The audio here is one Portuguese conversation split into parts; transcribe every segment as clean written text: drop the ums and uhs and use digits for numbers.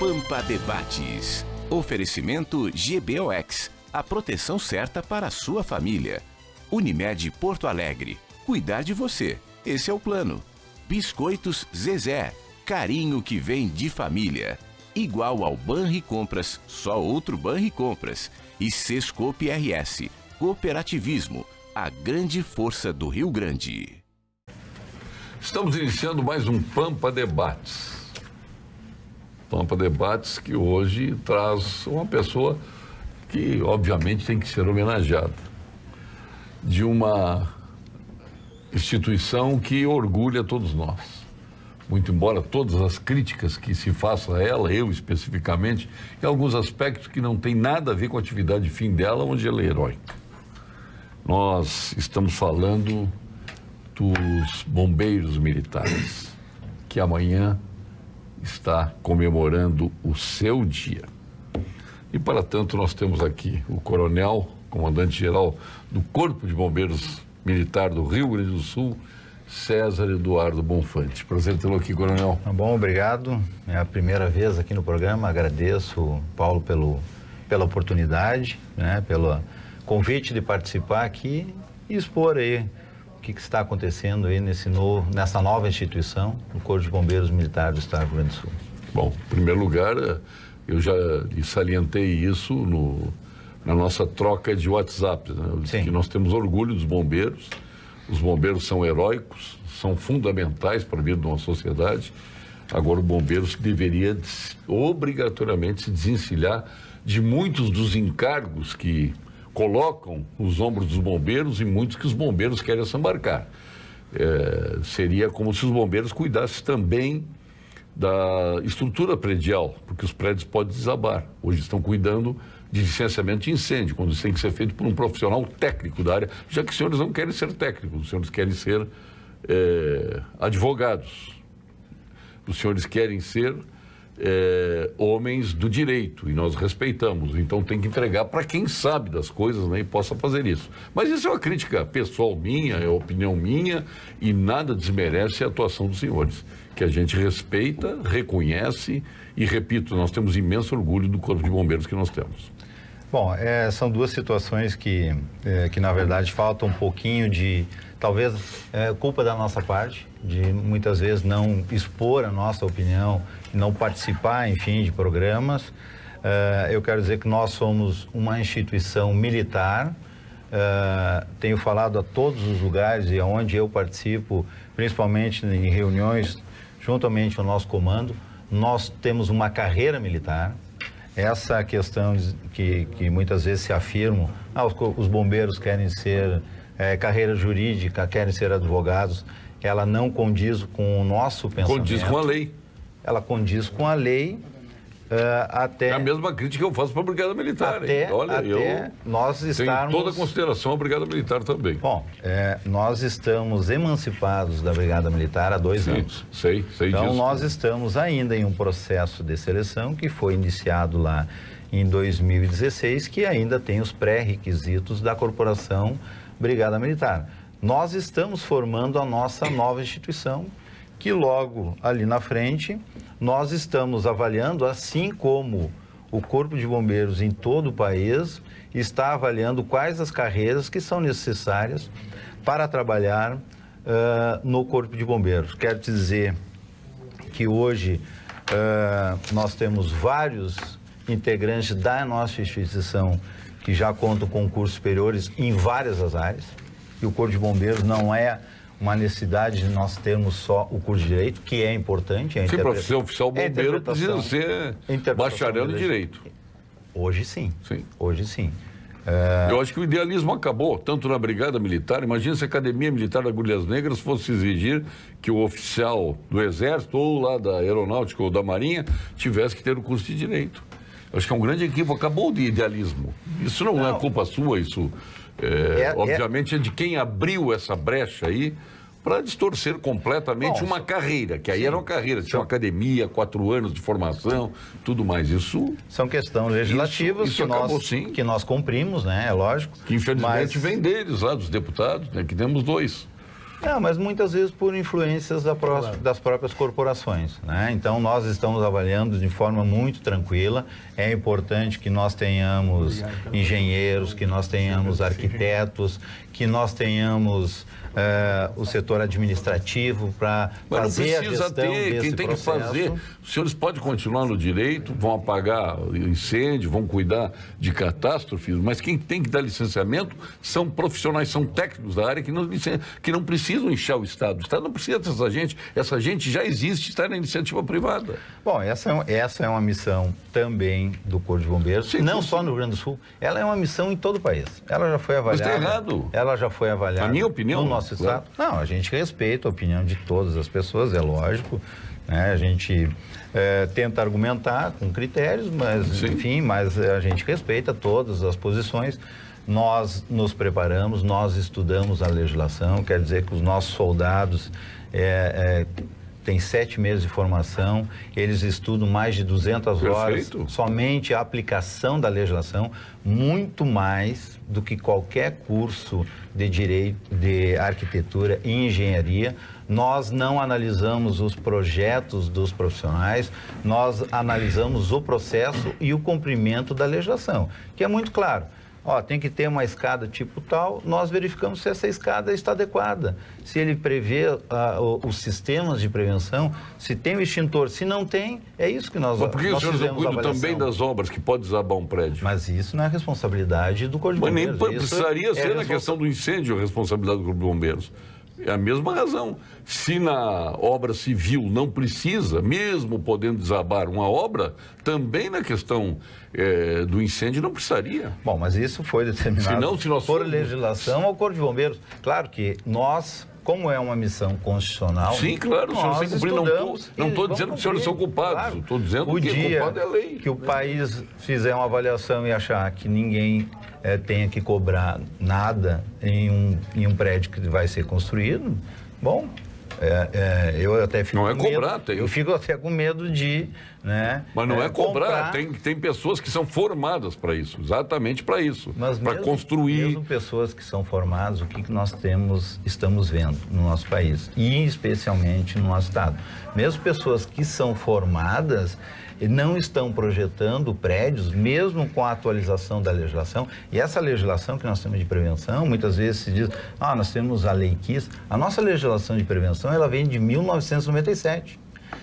Pampa Debates. Oferecimento GBOX, a proteção certa para a sua família. Unimed Porto Alegre, cuidar de você, esse é o plano. Biscoitos Zezé, carinho que vem de família. Igual ao Banricompras, só outro Banricompras. E Sescope RS, cooperativismo, a grande força do Rio Grande. Estamos iniciando mais um Pampa Debates. Pampa Debates que hoje traz uma pessoa que, obviamente, tem que ser homenageada. De uma instituição que orgulha todos nós. Muito embora todas as críticas que se façam a ela, eu especificamente, em alguns aspectos que não tem nada a ver com a atividade fim dela, onde ela é heróica. Nós estamos falando dos bombeiros militares, que amanhã está comemorando o seu dia. E, para tanto, nós temos aqui o coronel, comandante-geral do Corpo de Bombeiros Militar do Rio Grande do Sul, César Eduardo Bonfante. Prazer tê-lo aqui, coronel. Bom, obrigado. É a primeira vez aqui no programa. Agradeço, Paulo, pela oportunidade, né, pelo convite de participar aqui e expor aí o que está acontecendo aí nessa nova instituição, o Corpo de Bombeiros Militar do Estado do Rio Grande do Sul. Bom, em primeiro lugar, eu já salientei isso na nossa troca de WhatsApp, né? Que nós temos orgulho dos bombeiros. Os bombeiros são heróicos, são fundamentais para a vida de uma sociedade. Agora, o bombeiro deveria obrigatoriamente se desencilhar de muitos dos encargos que colocam os ombros dos bombeiros e muitos que os bombeiros querem assambarcar. Seria como se os bombeiros cuidassem também da estrutura predial, porque os prédios podem desabar. Hoje estão cuidando de licenciamento de incêndio, quando isso tem que ser feito por um profissional técnico da área, já que os senhores não querem ser técnicos, os senhores querem ser advogados, os senhores querem ser homens do direito, e nós respeitamos, então tem que entregar para quem sabe das coisas, né, e possa fazer isso. Mas isso é uma crítica pessoal minha, é opinião minha, e nada desmerece a atuação dos senhores, que a gente respeita, reconhece, e repito, nós temos imenso orgulho do Corpo de Bombeiros que nós temos. Bom, são duas situações que na verdade falta um pouquinho de, talvez, culpa da nossa parte, de muitas vezes não expor a nossa opinião, não participar, enfim, de programas. Eu quero dizer que nós somos uma instituição militar, tenho falado a todos os lugares e aonde eu participo, principalmente em reuniões, juntamente ao nosso comando, nós temos uma carreira militar. Essa questão que muitas vezes se afirmam, os bombeiros querem ser carreira jurídica, querem ser advogados, ela não condiz com o nosso pensamento. Condiz com a lei. Ela condiz com a lei, até... É a mesma crítica que eu faço para a Brigada Militar. Até nós estarmos... Tenho toda a consideração a Brigada Militar também. Bom, nós estamos emancipados da Brigada Militar há 2 anos. Sei então, disso. Nós estamos ainda em um processo de seleção que foi iniciado lá em 2016, que ainda tem os pré-requisitos da Corporação Brigada Militar. Nós estamos formando a nossa nova instituição, que logo ali na frente nós estamos avaliando, assim como o Corpo de Bombeiros em todo o país está avaliando quais as carreiras que são necessárias para trabalhar no Corpo de Bombeiros. Quero te dizer que hoje nós temos vários integrantes da nossa instituição que já contam com cursos superiores em várias das áreas, e o Corpo de Bombeiros não é uma necessidade de nós termos só o curso de Direito, que é importante. Sim, para ser oficial bombeiro precisa ser bacharel em Direito. Hoje sim. Hoje sim. Eu acho que o idealismo acabou, tanto na Brigada Militar. Imagina se a Academia Militar de Agulhas Negras fosse exigir que o oficial do Exército ou lá da Aeronáutica ou da Marinha tivesse que ter o curso de Direito. Eu acho que é um grande equívoco, acabou de idealismo. Isso não é culpa sua, isso obviamente é de quem abriu essa brecha aí para distorcer completamente uma carreira, que aí era uma carreira, tinha uma academia, 4 anos de formação, tudo mais. Isso são questões legislativas isso que nós cumprimos, né? É lógico. Que infelizmente vem deles lá, dos deputados, né? Que temos 2. Não, mas muitas vezes por influências das próprias corporações, né? Então, nós estamos avaliando de forma muito tranquila. É importante que nós tenhamos engenheiros, que nós tenhamos arquitetos, que nós tenhamos o setor administrativo para fazer a gestão desse quem tem processo. que fazer. Os senhores podem continuar no direito, vão apagar incêndio, vão cuidar de catástrofes, mas quem tem que dar licenciamento são profissionais, são técnicos da área que não precisam inchar o Estado. O Estado não precisa dessa gente. Essa gente já existe, está na iniciativa privada. Bom, essa é uma missão também do Corpo de Bombeiros, não só no Rio Grande do Sul. Ela é uma missão em todo o país. Ela já foi avaliada. Mas está errado. Ela já foi avaliada. Na minha opinião. No nosso Estado. Não, a gente respeita a opinião de todas as pessoas, é lógico. Né? A gente tenta argumentar com critérios, mas, sim, enfim, mas a gente respeita todas as posições. Nós nos preparamos, nós estudamos a legislação, quer dizer que os nossos soldados têm 7 meses de formação, eles estudam mais de 200 horas, somente a aplicação da legislação, muito mais do que qualquer curso de direito, de arquitetura e engenharia. Nós não analisamos os projetos dos profissionais, nós analisamos o processo e o cumprimento da legislação, que é muito claro. Tem que ter uma escada tipo tal, nós verificamos se essa escada está adequada, se ele prevê os sistemas de prevenção, se tem o extintor, se não tem, é isso que nós fizemos. Por que os senhores não cuidam também das obras que pode desabar um prédio? Mas isso não é responsabilidade do Corpo de Bombeiros. Mas nem precisaria ser na questão do incêndio a responsabilidade do Corpo de Bombeiros. É a mesma razão. Se na obra civil não precisa, mesmo podendo desabar uma obra, também na questão do incêndio não precisaria. Bom, mas isso foi determinado por legislação ao Corpo de Bombeiros. Claro que nós, como é uma missão constitucional... Sim, claro, os senhores têm que cumprir. Não estou dizendo que os senhores são culpados, estou dizendo que o culpado é a lei. Que o país fizer uma avaliação e achar que ninguém tenha que cobrar nada em um prédio que vai ser construído, bom, eu até fico com medo. Eu fico até com medo de... Né, mas não é cobrar, tem pessoas que são formadas para isso, exatamente para isso, para construir. Mesmo pessoas que são formadas, o que nós estamos vendo no nosso país, e especialmente no nosso estado. Mesmo pessoas que são formadas não estão projetando prédios, mesmo com a atualização da legislação. E essa legislação que nós temos de prevenção, muitas vezes se diz, nós temos a Lei KISS. A nossa legislação de prevenção, ela vem de 1997.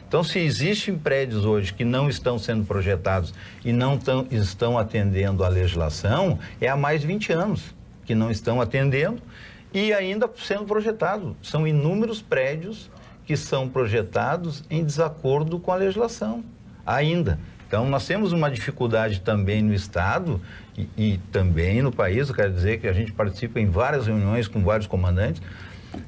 Então, se existem prédios hoje que não estão sendo projetados e não estão atendendo à legislação, é há mais de 20 anos que não estão atendendo e ainda sendo projetados. São inúmeros prédios que são projetados em desacordo com a legislação, ainda. Então, nós temos uma dificuldade também no Estado e também no país, eu quero dizer que a gente participa em várias reuniões com vários comandantes,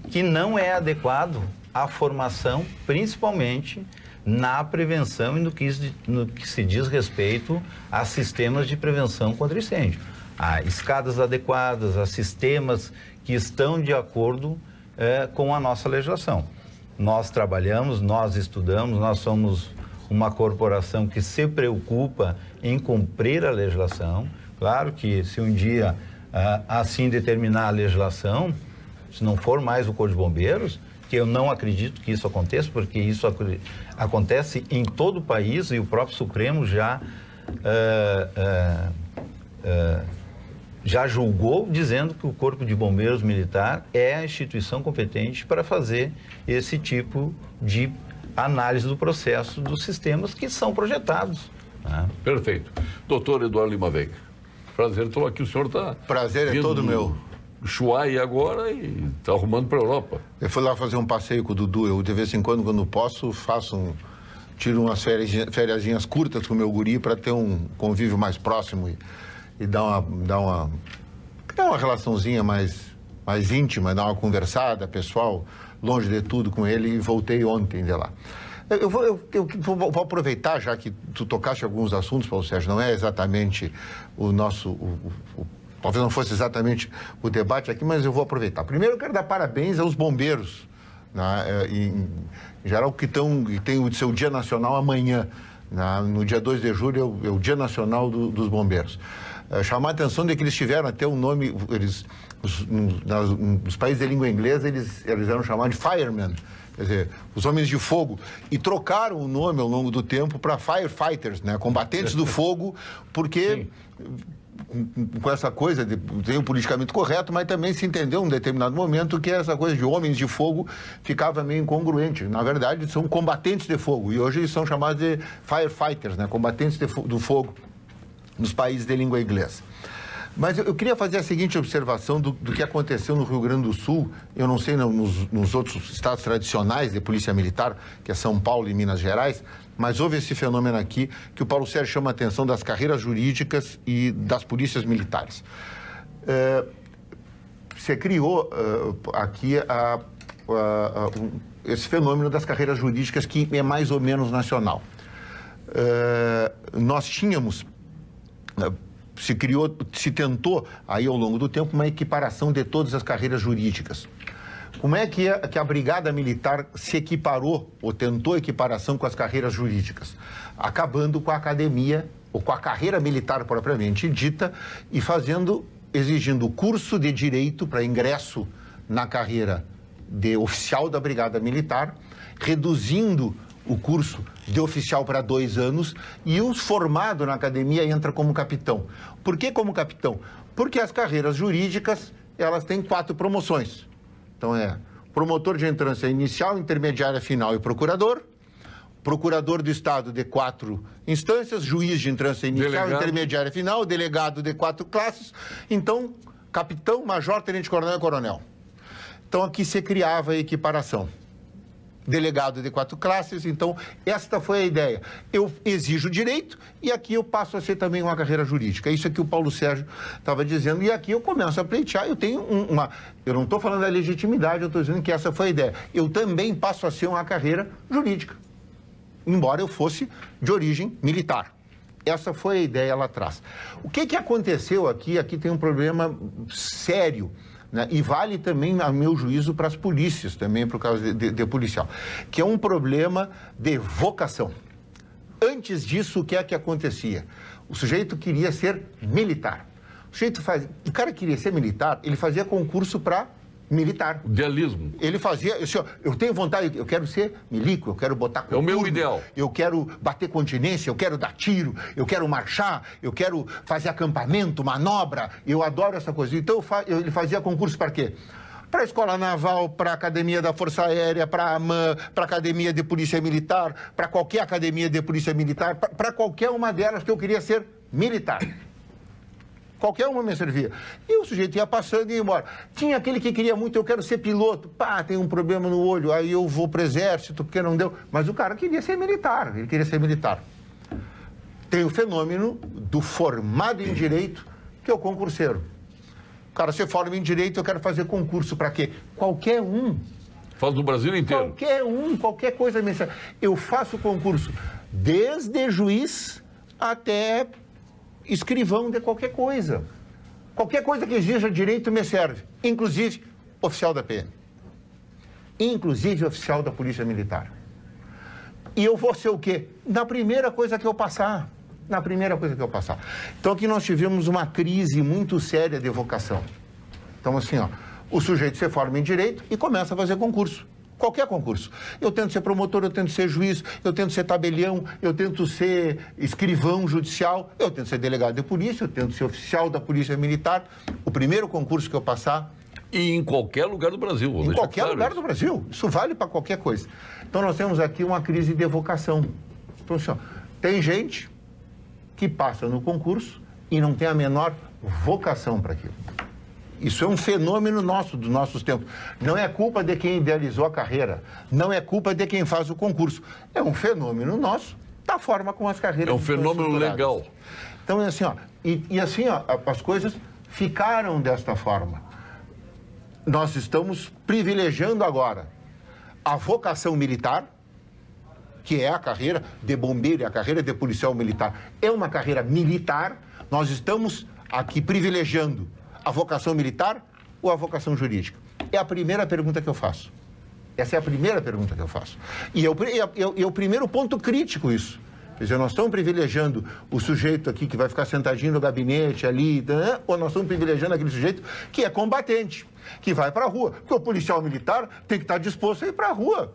que não é adequado a formação, principalmente na prevenção e no que se diz respeito a sistemas de prevenção contra incêndio. A escadas adequadas, a sistemas que estão de acordo com a nossa legislação. Nós trabalhamos, nós estudamos, nós somos uma corporação que se preocupa em cumprir a legislação. Claro que se um dia assim determinar a legislação, se não for mais o Corpo de Bombeiros, que eu não acredito que isso aconteça, porque isso acontece em todo o país e o próprio Supremo já julgou, dizendo que o Corpo de Bombeiros Militar é a instituição competente para fazer esse tipo de análise do processo dos sistemas que são projetados. Né? Perfeito. Doutor Eduardo Lima Veiga, prazer, estou aqui, o senhor está... Prazer é todo meu. Ushuaia agora e está arrumando para a Europa. Eu fui lá fazer um passeio com o Dudu, eu de vez em quando posso, tiro umas fériasinhas curtas com o meu guri para ter um convívio mais próximo e dar uma relaçãozinha mais íntima, dar uma conversada pessoal, longe de tudo com ele, e voltei ontem de lá. Eu vou aproveitar, já que tu tocaste alguns assuntos, Paulo Sérgio, não é exatamente o nosso... Talvez não fosse exatamente o debate aqui, mas eu vou aproveitar. Primeiro, eu quero dar parabéns aos bombeiros, né, em geral, que tem o seu Dia Nacional amanhã. No dia 2 de julho é o Dia Nacional dos Bombeiros. chamar a atenção de que eles tiveram até um nome, nos países de língua inglesa, eles eram chamados de firemen, quer dizer, os homens de fogo, e trocaram o nome ao longo do tempo para firefighters, né, combatentes do fogo, porque com essa coisa, tem o politicamente correto, mas também se entendeu em um determinado momento que essa coisa de homens de fogo ficava meio incongruente. Na verdade, são combatentes de fogo, e hoje eles são chamados de firefighters, né, combatentes do fogo, nos países de língua inglesa. Mas eu queria fazer a seguinte observação do que aconteceu no Rio Grande do Sul, eu não sei nos outros estados tradicionais de polícia militar, que é São Paulo e Minas Gerais, mas houve esse fenômeno aqui que o Paulo Sérgio chama a atenção das carreiras jurídicas e das polícias militares. Você criou aqui esse fenômeno das carreiras jurídicas que é mais ou menos nacional. Nós tínhamos... se tentou aí ao longo do tempo uma equiparação de todas as carreiras jurídicas. Como é que a Brigada Militar se equiparou ou tentou equiparação com as carreiras jurídicas? Acabando com a academia ou com a carreira militar propriamente dita e exigindo o curso de direito para ingresso na carreira de oficial da Brigada Militar, reduzindo o curso de oficial para 2 anos e o formado na academia entra como capitão. Por que como capitão? Porque as carreiras jurídicas, elas têm 4 promoções. Então promotor de entrância inicial, intermediária, final e procurador do Estado de 4 instâncias, juiz de entrância inicial, delegado, intermediária, final, delegado de 4 classes, então capitão, major, tenente coronel e coronel. Então aqui se criava a equiparação. Delegado de 4 classes, então esta foi a ideia. Eu exijo direito e aqui eu passo a ser também uma carreira jurídica. Isso é que o Paulo Sérgio estava dizendo e aqui eu começo a pleitear. Eu tenho eu não estou falando da legitimidade, eu estou dizendo que essa foi a ideia. Eu também passo a ser uma carreira jurídica, embora eu fosse de origem militar. Essa foi a ideia lá atrás. O que aconteceu aqui? Aqui tem um problema sério, né? E vale também, a meu juízo, para as polícias, também por causa de policial, que é um problema de vocação. Antes disso, o que é que acontecia? O sujeito queria ser militar. O cara queria ser militar, ele fazia concurso para militar. Idealismo. Ele fazia, eu tenho vontade, eu quero ser milico, eu quero botar coturno, é o meu ideal. Eu quero bater continência, eu quero dar tiro, eu quero marchar, eu quero fazer acampamento, manobra, eu adoro essa coisa. Então ele fazia concurso para quê? Para a Escola Naval, para a Academia da Força Aérea, para a AMAN, para a Academia de Polícia Militar, para qualquer Academia de Polícia Militar, para qualquer uma delas que eu queria ser militar. Qualquer uma me servia. E o sujeito ia passando e ia embora. Tinha aquele que queria muito, eu quero ser piloto. Pá, tem um problema no olho, aí eu vou para o exército, porque não deu. Mas o cara queria ser militar, ele queria ser militar. Tem o fenômeno do formado em direito, que é o concurseiro. O cara se forma em direito, eu quero fazer concurso para quê? Qualquer um. Faz do Brasil inteiro. Qualquer um, qualquer coisa me serve. Eu faço concurso desde juiz até escrivão de qualquer coisa. Qualquer coisa que exija direito me serve. Inclusive, oficial da PM. Inclusive, oficial da Polícia Militar. E eu vou ser o quê? Na primeira coisa que eu passar. Na primeira coisa que eu passar. Então, aqui nós tivemos uma crise muito séria de vocação. Então, assim, o sujeito se forma em direito e começa a fazer concurso. Qualquer concurso. Eu tento ser promotor, eu tento ser juiz, eu tento ser tabelião, eu tento ser escrivão judicial, eu tento ser delegado de polícia, eu tento ser oficial da Polícia Militar. O primeiro concurso que eu passar... E em qualquer lugar do Brasil. Em qualquer lugar do Brasil. Isso vale para qualquer coisa. Então, nós temos aqui uma crise de vocação. Então, assim, tem gente que passa no concurso e não tem a menor vocação para aquilo. Isso é um fenômeno nosso, dos nossos tempos. Não é culpa de quem idealizou a carreira, não é culpa de quem faz o concurso. É um fenômeno nosso, da forma como as carreiras... É um fenômeno legal. Então, assim, as coisas ficaram desta forma. Nós estamos privilegiando agora a vocação militar, que é a carreira de bombeiro e a carreira de policial militar. É uma carreira militar, nós estamos aqui privilegiando a vocação militar ou a vocação jurídica? É a primeira pergunta que eu faço. Essa é a primeira pergunta que eu faço. E é o primeiro ponto crítico isso. Quer dizer, nós estamos privilegiando o sujeito aqui que vai ficar sentadinho no gabinete ali, né? Ou nós estamos privilegiando aquele sujeito que é combatente, que vai para a rua. Porque o policial militar tem que estar disposto a ir para a rua.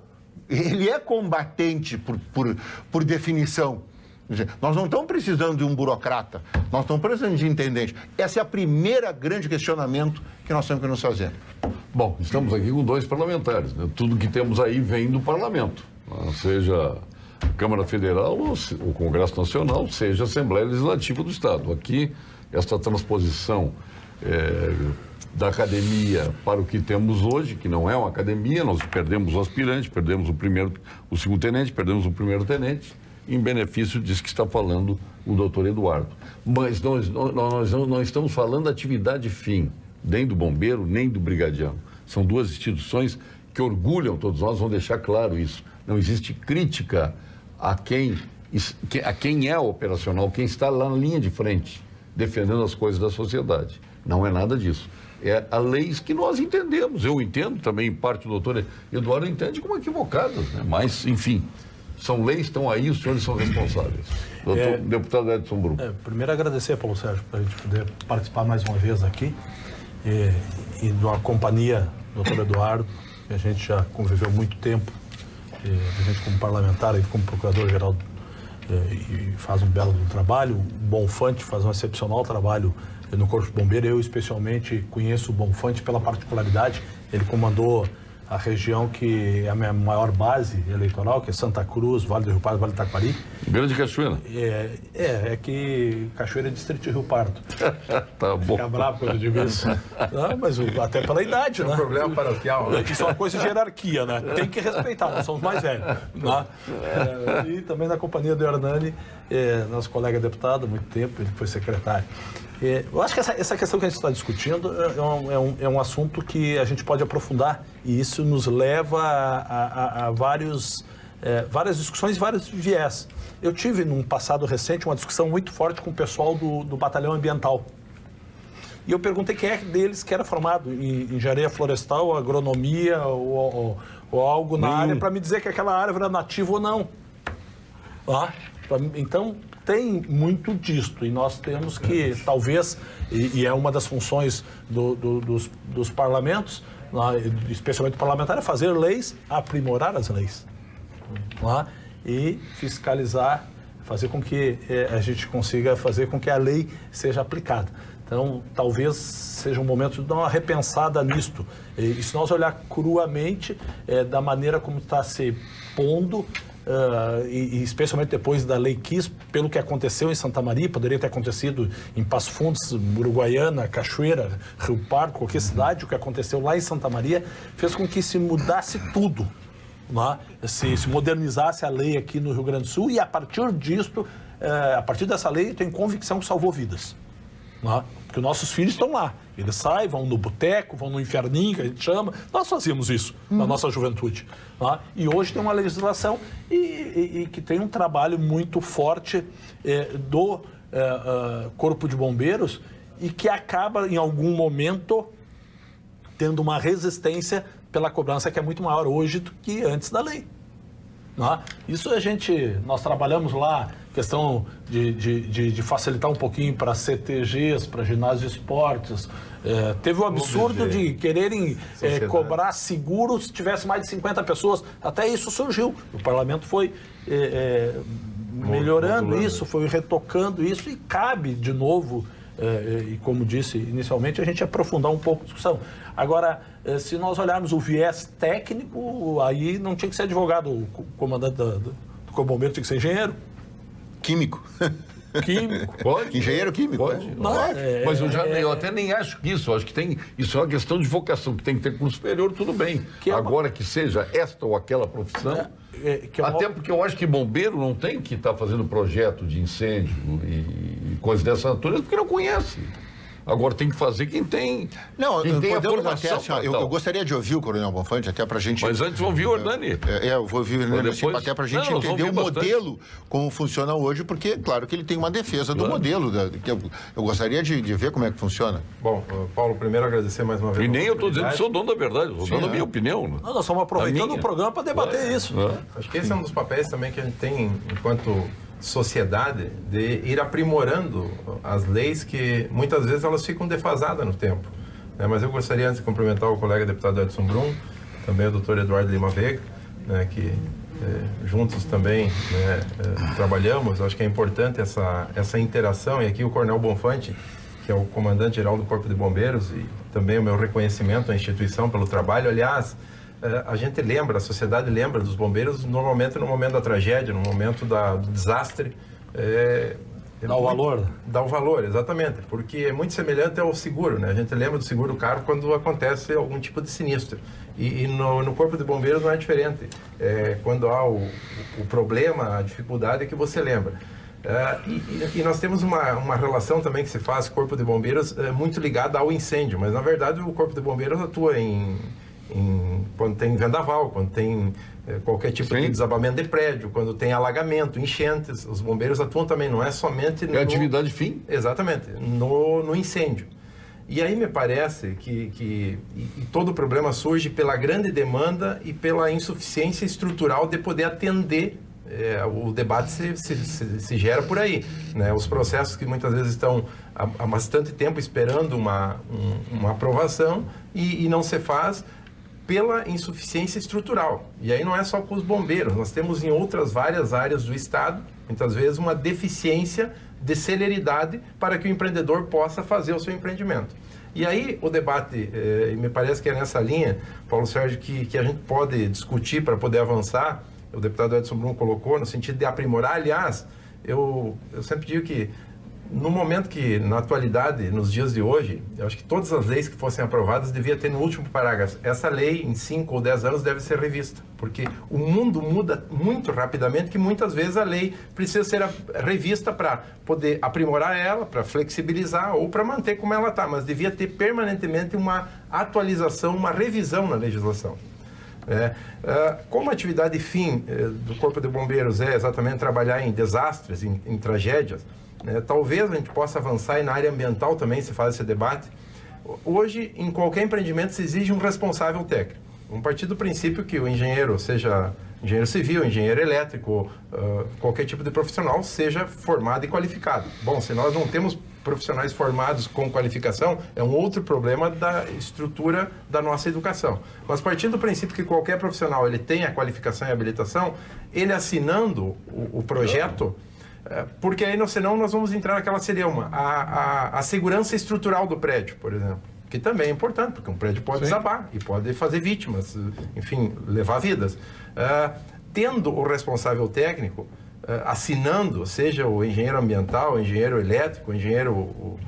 Ele é combatente por definição. Quer dizer, nós não estamos precisando de um burocrata, nós estamos precisando de intendente. Esse é o primeiro grande questionamento que nós temos que nos fazer. Bom, estamos aqui com 2 parlamentares, né? Tudo que temos aí vem do parlamento, seja a Câmara Federal ou o Congresso Nacional, seja a Assembleia Legislativa do Estado. Aqui, esta transposição da academia para o que temos hoje, que não é uma academia, nós perdemos o aspirante, perdemos o segundo tenente, perdemos o primeiro tenente, em benefício disso que está falando o doutor Eduardo. Mas nós não estamos falando da atividade fim, nem do bombeiro, nem do brigadiano. São 2 instituições que orgulham todos nós, vão deixar claro isso. Não existe crítica a quem é operacional, quem está lá na linha de frente, defendendo as coisas da sociedade. Não é nada disso. É a leis que nós entendemos. Eu entendo também, em parte, o doutor Eduardo entende como equivocadas, né? Mas, enfim, são leis, estão aí, os senhores são responsáveis. Doutor, deputado Edson Brum. Primeiro, agradecer, Paulo Sérgio, para a gente poder participar mais uma vez aqui e de uma companhia, doutor Eduardo, que a gente já conviveu muito tempo, a gente como parlamentar e como procurador-geral e faz um belo trabalho. O Bonfante faz um excepcional trabalho no Corpo de Bombeiro. Eu, especialmente, conheço o Bonfante pela particularidade. Ele comandou a região que é a minha maior base eleitoral, que é Santa Cruz, Vale do Rio Pardo, Vale do Taquari. Grande Cachoeira. É que Cachoeira é distrito de Rio Pardo. Tá bom. Fica bravo quando eu digo isso. Não, mas até pela idade, né? É um problema paroquial, né? Isso é uma coisa de hierarquia, né? Tem que respeitar, nós somos mais velhos. Né? E também na companhia do Hernani, nosso colega deputado há muito tempo, ele foi secretário. Eu acho que essa questão que a gente está discutindo é um assunto que a gente pode aprofundar, e isso nos leva a várias discussões e vários viés. Eu tive, num passado recente, uma discussão muito forte com o pessoal do Batalhão Ambiental. E eu perguntei quem é deles que era formado em engenharia florestal, agronomia ou algo na área, para me dizer que aquela árvore era nativa ou não. Então, tem muito disto, e nós temos que, talvez, e é uma das funções dos parlamentos, especialmente parlamentar, é fazer leis, aprimorar as leis, e fiscalizar, fazer com que a gente consiga fazer com que a lei seja aplicada. Então, talvez seja um momento de dar uma repensada nisto. E se nós olhar cruamente da maneira como está se pondo, e especialmente depois da Lei Kiss, pelo que aconteceu em Santa Maria, poderia ter acontecido em Passo Fundo, Uruguaiana, Cachoeira, Rio Pardo, qualquer cidade, o que aconteceu lá em Santa Maria, fez com que se mudasse tudo, se modernizasse a lei aqui no Rio Grande do Sul, e a partir disto, a partir dessa lei, eu tenho convicção que salvou vidas. Porque nossos filhos estão lá. Eles saem, vão no boteco, vão no inferninho, que a gente chama. Nós fazíamos isso na nossa juventude. E hoje tem uma legislação e que tem um trabalho muito forte do Corpo de Bombeiros, e que acaba, em algum momento, tendo uma resistência pela cobrança que é muito maior hoje do que antes da lei. Isso nós trabalhamos lá, questão de facilitar um pouquinho para CTGs, para ginásio de esportes. Teve o absurdo de quererem cobrar seguro se tivesse mais de 50 pessoas. Até isso surgiu. O parlamento foi melhorando isso, foi retocando isso, e cabe de novo, e como disse inicialmente, a gente aprofundar um pouco a discussão. Agora, se nós olharmos o viés técnico, aí não tinha que ser advogado, o comandante do Corpo de Bombeiro tinha que ser engenheiro. Químico. Pode? Engenheiro químico. Pode. Mas eu até nem acho que isso. Eu acho que isso é uma questão de vocação, que tem que ter curso superior, tudo bem. Agora que seja esta ou aquela profissão. Até porque eu acho que bombeiro não tem que estar fazendo projeto de incêndio e coisas dessa natureza, porque não conhece. Agora tem que fazer quem tem. Não, quem tem a formação. Eu gostaria de ouvir o Coronel Bonfante, até para a gente. Mas antes vamos ouvir o Hernani. Eu vou ouvir o Hernani, depois... até para a gente entender o modelo, como funciona hoje, porque, claro, que ele tem uma defesa do modelo. Que eu gostaria de ver como é que funciona. Bom, Paulo, primeiro agradecer mais uma vez. E nem eu estou dizendo que sou dono da verdade, eu estou dando a minha opinião. Né? Nós estamos aproveitando o programa para debater isso. Acho que esse é um dos papéis também que a gente tem enquanto sociedade de ir aprimorando as leis que muitas vezes elas ficam defasadas no tempo. Mas eu gostaria, antes de cumprimentar o colega deputado Edson Brum, também o doutor Eduardo Lima Veiga, que juntos também trabalhamos. Acho que é importante essa interação, e aqui o Coronel Bonfante, que é o comandante-geral do Corpo de Bombeiros, e também o meu reconhecimento à instituição pelo trabalho. Aliás, a gente lembra, a sociedade lembra dos bombeiros normalmente no momento da tragédia, no momento do desastre. Dá o valor? Dá o valor, exatamente, porque é muito semelhante ao seguro, né? A gente lembra do seguro caro quando acontece algum tipo de sinistro. E no Corpo de Bombeiros não é diferente. Quando há o problema, a dificuldade é que você lembra. E nós temos uma relação também que se faz Corpo de Bombeiros muito ligada ao incêndio, mas na verdade o Corpo de Bombeiros atua quando tem vendaval, quando tem qualquer tipo de desabamento de prédio, quando tem alagamento, enchentes. Os bombeiros atuam também, não é somente É atividade fim. Exatamente, no incêndio. E aí me parece que todo o problema surge pela grande demanda e pela insuficiência estrutural de poder atender. O debate se gera por aí, né? Os processos que muitas vezes estão há bastante tempo esperando uma aprovação e não se faz pela insuficiência estrutural. E aí não é só com os bombeiros, nós temos em outras várias áreas do Estado, muitas vezes, uma deficiência de celeridade para que o empreendedor possa fazer o seu empreendimento. E aí o debate, e me parece que é nessa linha, Paulo Sérgio, que a gente pode discutir para poder avançar. O deputado Edson Brum colocou no sentido de aprimorar. Aliás, eu sempre digo que no momento que, na atualidade, nos dias de hoje, eu acho que todas as leis que fossem aprovadas devia ter no último parágrafo: essa lei em 5 ou 10 anos deve ser revista, porque o mundo muda muito rapidamente, que muitas vezes a lei precisa ser revista para poder aprimorar ela, para flexibilizar ou para manter como ela está, mas devia ter permanentemente uma atualização, uma revisão na legislação. Como a atividade fim do Corpo de Bombeiros é exatamente trabalhar em desastres, em tragédias, talvez a gente possa avançar, e na área ambiental também se faz esse debate. Hoje, em qualquer empreendimento, se exige um responsável técnico. Vamos partir do princípio que o engenheiro, seja engenheiro civil, engenheiro elétrico, qualquer tipo de profissional, seja formado e qualificado. Bom, se nós não temos profissionais formados com qualificação, é um outro problema da estrutura da nossa educação. Mas partindo do princípio que qualquer profissional ele tem a qualificação e habilitação, ele assinando o projeto, porque aí senão nós vamos entrar naquela celeuma, a segurança estrutural do prédio, por exemplo, que também é importante, porque um prédio pode desabar e pode fazer vítimas, enfim, levar vidas. Tendo o responsável técnico, assinando, seja o engenheiro ambiental, o engenheiro elétrico, o engenheiro,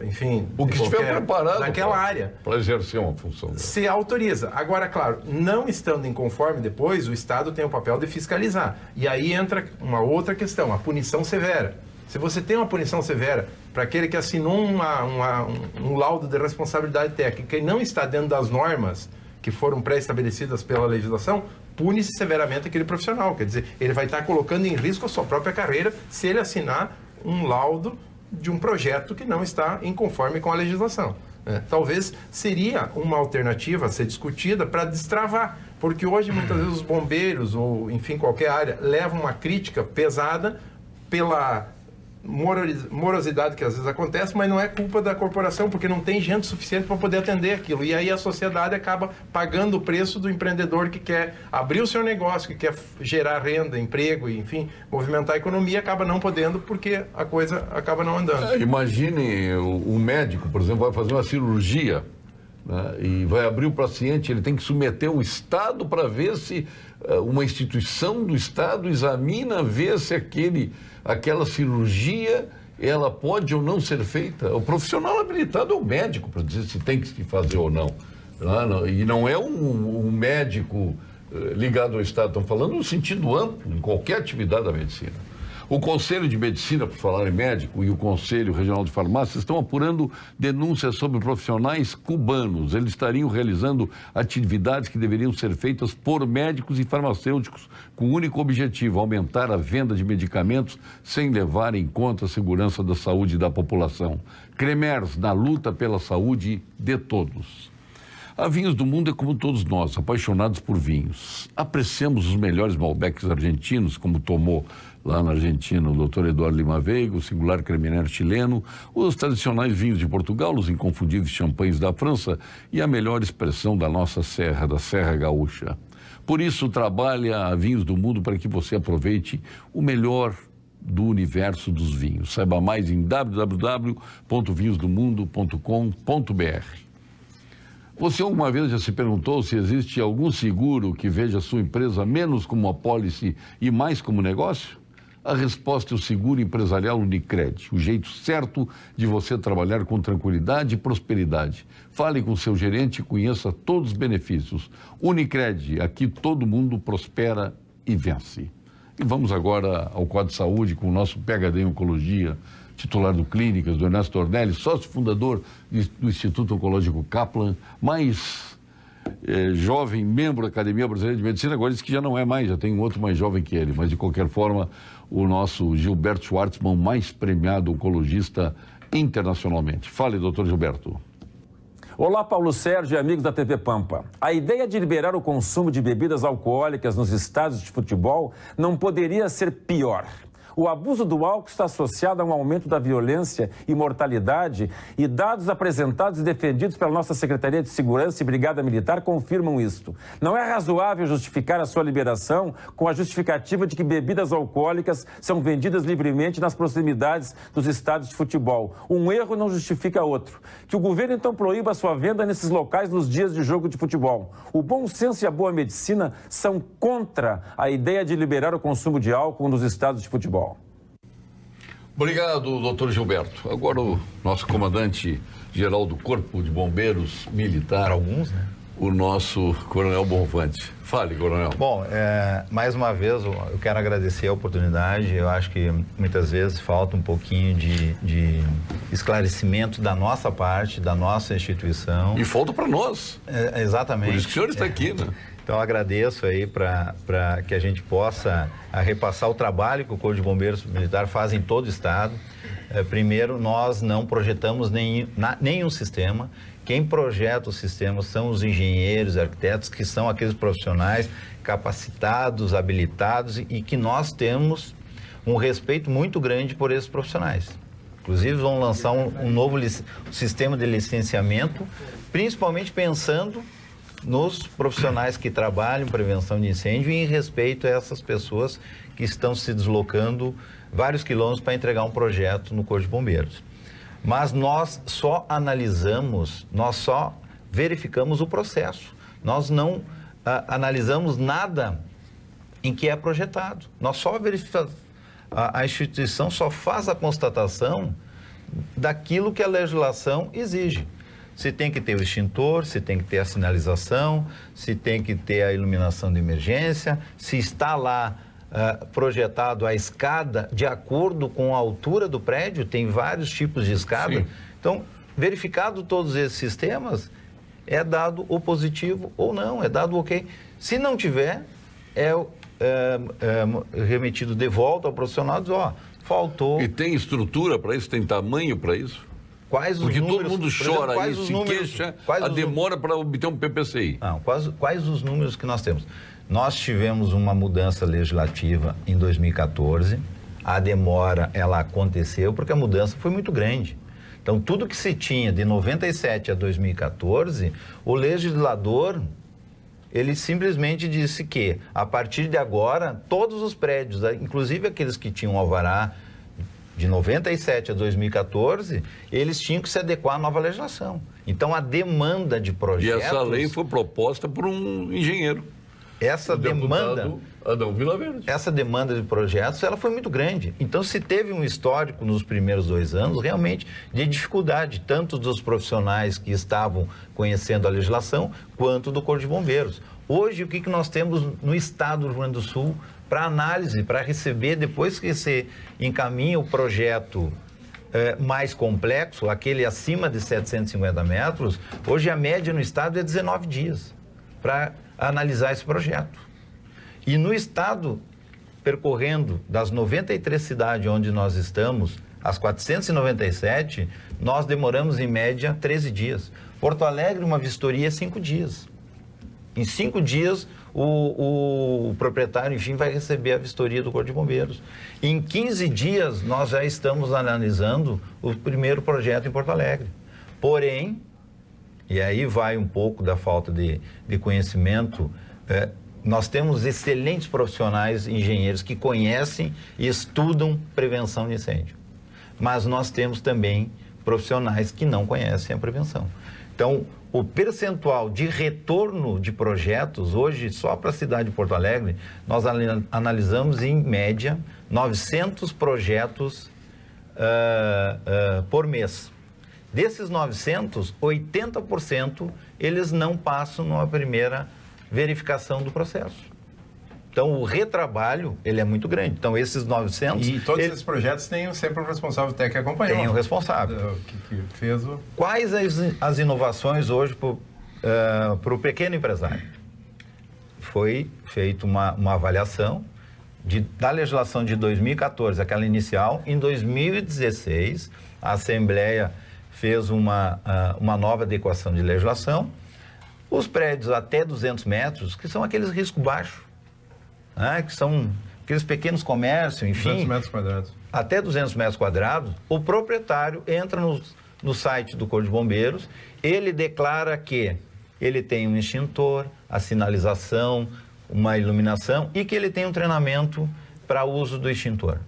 enfim... O que estiver preparado naquela área. Para exercer uma função. Se autoriza. Agora, claro, não estando inconforme depois, o Estado tem o papel de fiscalizar. E aí entra uma outra questão, a punição severa. Se você tem uma punição severa para aquele que assinou um laudo de responsabilidade técnica e não está dentro das normas que foram pré-estabelecidas pela legislação, pune-se severamente aquele profissional. Quer dizer, ele vai estar colocando em risco a sua própria carreira se ele assinar um laudo de um projeto que não está em conforme com a legislação. Talvez seria uma alternativa a ser discutida para destravar, porque hoje muitas vezes os bombeiros ou, enfim, qualquer área levam uma crítica pesada pela morosidade que às vezes acontece, mas não é culpa da corporação, porque não tem gente suficiente para poder atender aquilo. E aí a sociedade acaba pagando o preço do empreendedor que quer abrir o seu negócio, que quer gerar renda, emprego, e, enfim, movimentar a economia, acaba não podendo porque a coisa acaba não andando. Imagine um médico, por exemplo, vai fazer uma cirurgia, né, e vai abrir o paciente, ele tem que submeter o Estado para ver se uma instituição do Estado examina, vê se aquela cirurgia ela pode ou não ser feita. O profissional habilitado é o médico para dizer se tem que se fazer ou não. E não é um médico ligado ao Estado, estamos falando no sentido amplo, em qualquer atividade da medicina. O Conselho de Medicina, por falar em médico, e o Conselho Regional de Farmácia estão apurando denúncias sobre profissionais cubanos. Eles estariam realizando atividades que deveriam ser feitas por médicos e farmacêuticos com o único objetivo: aumentar a venda de medicamentos sem levar em conta a segurança da saúde da população. Cremers, na luta pela saúde de todos. A Vinhos do Mundo é como todos nós, apaixonados por vinhos. Apreciamos os melhores Malbecs argentinos, como tomou lá na Argentina o Dr. Eduardo Lima Veiga, o singular Creminero chileno, os tradicionais vinhos de Portugal, os inconfundíveis champanhes da França e a melhor expressão da nossa serra, da Serra Gaúcha. Por isso, trabalha a Vinhos do Mundo para que você aproveite o melhor do universo dos vinhos. Saiba mais em www.vinhosdomundo.com.br. Você alguma vez já se perguntou se existe algum seguro que veja a sua empresa menos como uma apólice e mais como negócio? A resposta é o seguro empresarial Unicred, o jeito certo de você trabalhar com tranquilidade e prosperidade. Fale com seu gerente e conheça todos os benefícios. Unicred, aqui todo mundo prospera e vence. E vamos agora ao quadro de saúde com o nosso PhD em Oncologia, titular do Clínicas, do Ernesto Ornelli, sócio fundador do Instituto Oncológico Kaplan, mais jovem membro da Academia Brasileira de Medicina, agora diz que já não é mais, já tem um outro mais jovem que ele, mas de qualquer forma, o nosso Gilberto Schwartzman, mais premiado oncologista internacionalmente. Fale, doutor Gilberto. Olá, Paulo Sérgio e amigos da TV Pampa. A ideia de liberar o consumo de bebidas alcoólicas nos estádios de futebol não poderia ser pior. O abuso do álcool está associado a um aumento da violência e mortalidade e dados apresentados e defendidos pela nossa Secretaria de Segurança e Brigada Militar confirmam isto. Não é razoável justificar a sua liberação com a justificativa de que bebidas alcoólicas são vendidas livremente nas proximidades dos estádios de futebol. Um erro não justifica outro. Que o governo então proíba a sua venda nesses locais nos dias de jogo de futebol. O bom senso e a boa medicina são contra a ideia de liberar o consumo de álcool nos estádios de futebol. Obrigado, doutor Gilberto. Agora o nosso comandante-geral do Corpo de Bombeiros Militar, Alguns, né? o nosso Coronel Bonfante. Fale, Coronel. Bom, mais uma vez eu quero agradecer a oportunidade. Eu acho que muitas vezes falta um pouquinho de esclarecimento da nossa parte, da nossa instituição. E falta para nós. Exatamente. Por isso que o senhor está aqui, né? Então, agradeço aí para que a gente possa repassar o trabalho que o Corpo de Bombeiros Militar faz em todo o Estado. Primeiro, nós não projetamos nenhum sistema. Quem projeta os sistemas são os engenheiros, arquitetos, que são aqueles profissionais capacitados, habilitados e que nós temos um respeito muito grande por esses profissionais. Inclusive, vão lançar um novo sistema de licenciamento, principalmente pensando nos profissionais que trabalham em prevenção de incêndio e em respeito a essas pessoas que estão se deslocando vários quilômetros para entregar um projeto no Corpo de Bombeiros. Mas nós só analisamos, nós só verificamos o processo. Nós não analisamos nada em que é projetado. Nós só verificamos, a instituição só faz a constatação daquilo que a legislação exige. Se tem que ter o extintor, se tem que ter a sinalização, se tem que ter a iluminação de emergência, se está lá projetado a escada de acordo com a altura do prédio, tem vários tipos de escada. Sim. Então, verificado todos esses sistemas, é dado o positivo ou não, é dado o ok. Se não tiver, é remetido de volta ao profissional e diz, faltou. E tem estrutura para isso? Tem tamanho para isso? Quais os Porque números, todo mundo chora exemplo, aí, se queixa, a demora para obter um PPCI. Não, quais os números que nós temos? Nós tivemos uma mudança legislativa em 2014, a demora, ela aconteceu porque a mudança foi muito grande. Então, tudo que se tinha de 97 a 2014, o legislador, ele simplesmente disse que, a partir de agora, todos os prédios, inclusive aqueles que tinham alvará, de 97 a 2014, eles tinham que se adequar à nova legislação. Então, a demanda de projetos... E essa lei foi proposta por um engenheiro. Essa demanda... Adão Vilaverde. Essa demanda de projetos, ela foi muito grande. Então, se teve um histórico nos primeiros 2 anos, realmente, de dificuldade, tanto dos profissionais que estavam conhecendo a legislação, quanto do Corpo de Bombeiros. Hoje, o que nós temos no estado do Rio Grande do Sul para análise, para receber, depois que você encaminha o projeto mais complexo, aquele acima de 750 metros, hoje a média no estado é 19 dias para analisar esse projeto. E no estado, percorrendo das 93 cidades onde nós estamos, as 497, nós demoramos em média 13 dias. Porto Alegre, uma vistoria é 5 dias. Em 5 dias, o proprietário, enfim, vai receber a vistoria do Corpo de Bombeiros. Em 15 dias, nós já estamos analisando o primeiro projeto em Porto Alegre. Porém, e aí vai um pouco da falta de conhecimento, nós temos excelentes profissionais, engenheiros, que conhecem e estudam prevenção de incêndio. Mas nós temos também profissionais que não conhecem a prevenção. Então, o percentual de retorno de projetos, hoje, só para a cidade de Porto Alegre, nós analisamos, em média, 900 projetos por mês. Desses 900, 80% eles não passam numa primeira verificação do processo. Então, o retrabalho, ele é muito grande. Então, esses 900... E todos esses projetos têm sempre um responsável técnico que acompanhou. Tem um responsável. Que fez o... Quais as inovações hoje para o pequeno empresário? Foi feita uma avaliação da legislação de 2014, aquela inicial. Em 2016, a Assembleia fez uma nova adequação de legislação. Os prédios até 200 metros, que são aqueles risco baixo, que são aqueles pequenos comércios, enfim... 200 metros quadrados. Até 200 metros quadrados, o proprietário entra no site do Corpo de Bombeiros, ele declara que ele tem um extintor, a sinalização, uma iluminação e que ele tem um treinamento para uso do extintor.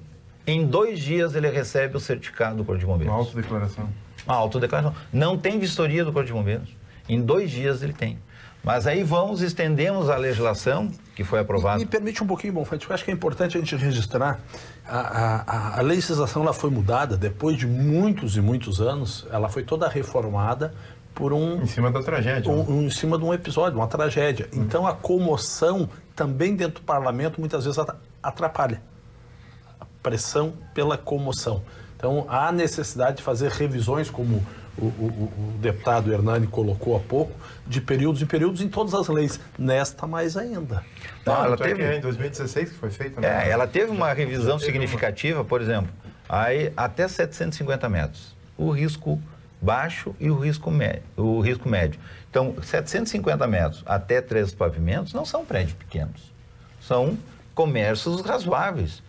Em 2 dias ele recebe o certificado do Corpo de Bombeiros. Uma autodeclaração. Uma autodeclaração. Não tem vistoria do Corpo de Bombeiros. Em 2 dias ele tem. Mas aí estendemos a legislação que foi aprovada. Me permite um pouquinho, Bonfante, eu acho que é importante a gente registrar. A legislação ela foi mudada depois de muitos e muitos anos, ela foi toda reformada por em cima da tragédia. Em cima de um episódio, uma tragédia. Então a comoção também dentro do parlamento muitas vezes atrapalha. A pressão pela comoção. Então há necessidade de fazer revisões, como o deputado Hernani colocou há pouco, de períodos em períodos em todas as leis, nesta mais ainda. Não, ela teve... em 2016 que foi feita, né? Ela teve uma revisão significativa, por exemplo, aí até 750 metros, o risco baixo e o risco médio. Então, 750 metros até 3 pavimentos não são prédios pequenos, são comércios razoáveis.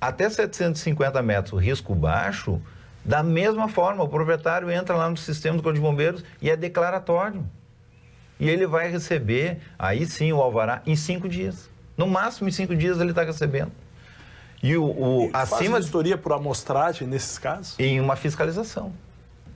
Até 750 metros, o risco baixo, da mesma forma, o proprietário entra lá no sistema do Corpo de Bombeiros e é declaratório. E ele vai receber, aí sim, o alvará em 5 dias. No máximo, em 5 dias ele está recebendo. E acima... Faz vistoria por amostragem nesses casos? Em uma fiscalização.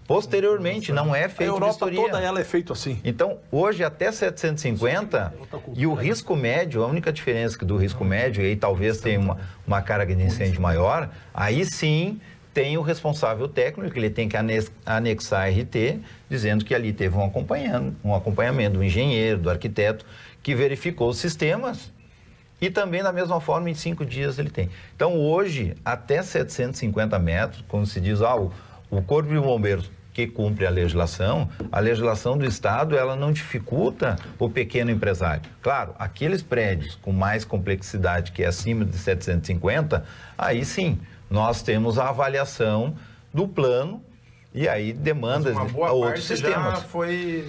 Posteriormente, não é feito vistoria. A Europa toda ela é feito assim. Então, hoje até 750, e o risco médio, a única diferença do risco médio, e aí talvez tenha uma carga de incêndio maior, aí sim tem o responsável técnico, que ele tem que anexar a RT, dizendo que ali teve um acompanhamento do engenheiro, do arquiteto, que verificou os sistemas, e também da mesma forma em 5 dias ele tem. Então, hoje, até 750 metros, como se diz, o Corpo de Bombeiros que cumpre a legislação do Estado, ela não dificulta o pequeno empresário. Claro, aqueles prédios com mais complexidade, que é acima de 750, aí sim, nós temos a avaliação do plano e aí demanda outros sistemas. Já foi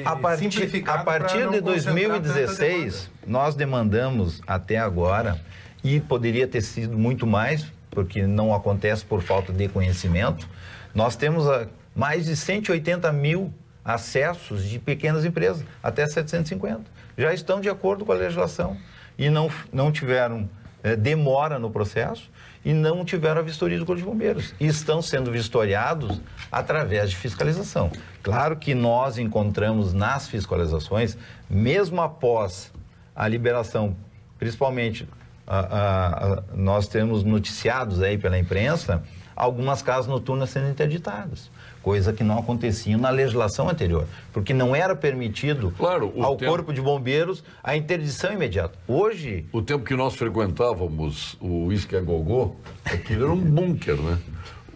a partir de 2016, nós demandamos até agora, e poderia ter sido muito mais, porque não acontece por falta de conhecimento, nós temos mais de 180 mil acessos de pequenas empresas, até 750. Já estão de acordo com a legislação e não tiveram demora no processo e não tiveram a vistoria do Corpo de Bombeiros. E estão sendo vistoriados através de fiscalização. Claro que nós encontramos nas fiscalizações, mesmo após a liberação, principalmente nós temos noticiados aí pela imprensa, algumas casas noturnas sendo interditadas, coisa que não acontecia na legislação anterior, porque não era permitido ao Corpo de Bombeiros a interdição imediata. Hoje... O tempo que nós frequentávamos o Uísque a Gogô, aquilo era um bunker, né?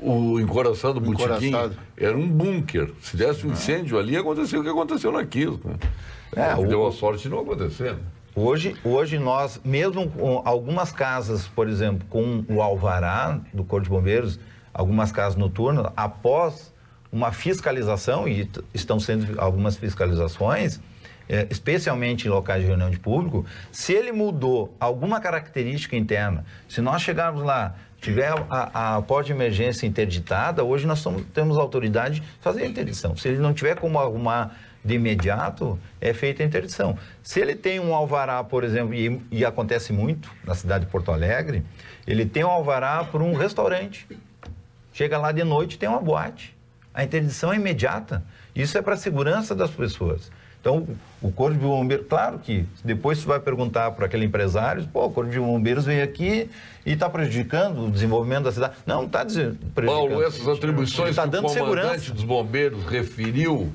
O Encoraçado Botequim era um bunker. Se desse um incêndio ali, aconteceu o que aconteceu naquilo, né? Deu a sorte de não acontecer. Hoje nós, mesmo com algumas casas, por exemplo, com o alvará do Corpo de Bombeiros, algumas casas noturnas, após uma fiscalização, e estão sendo algumas fiscalizações, especialmente em locais de reunião de público, se ele mudou alguma característica interna, se nós chegarmos lá, tiver a porta de emergência interditada, hoje nós temos autoridade de fazer a interdição. Se ele não tiver como arrumar de imediato, é feita a interdição. Se ele tem um alvará, por exemplo, e acontece muito na cidade de Porto Alegre, ele tem um alvará por um restaurante. Chega lá de noite e tem uma boate. A interdição é imediata. Isso é para a segurança das pessoas. Então, o Corpo de Bombeiros, claro que depois você vai perguntar para aquele empresário, pô, o Corpo de Bombeiros veio aqui e está prejudicando o desenvolvimento da cidade. Não está prejudicando. Paulo, essas atribuições que o comandante segurança dos bombeiros referiu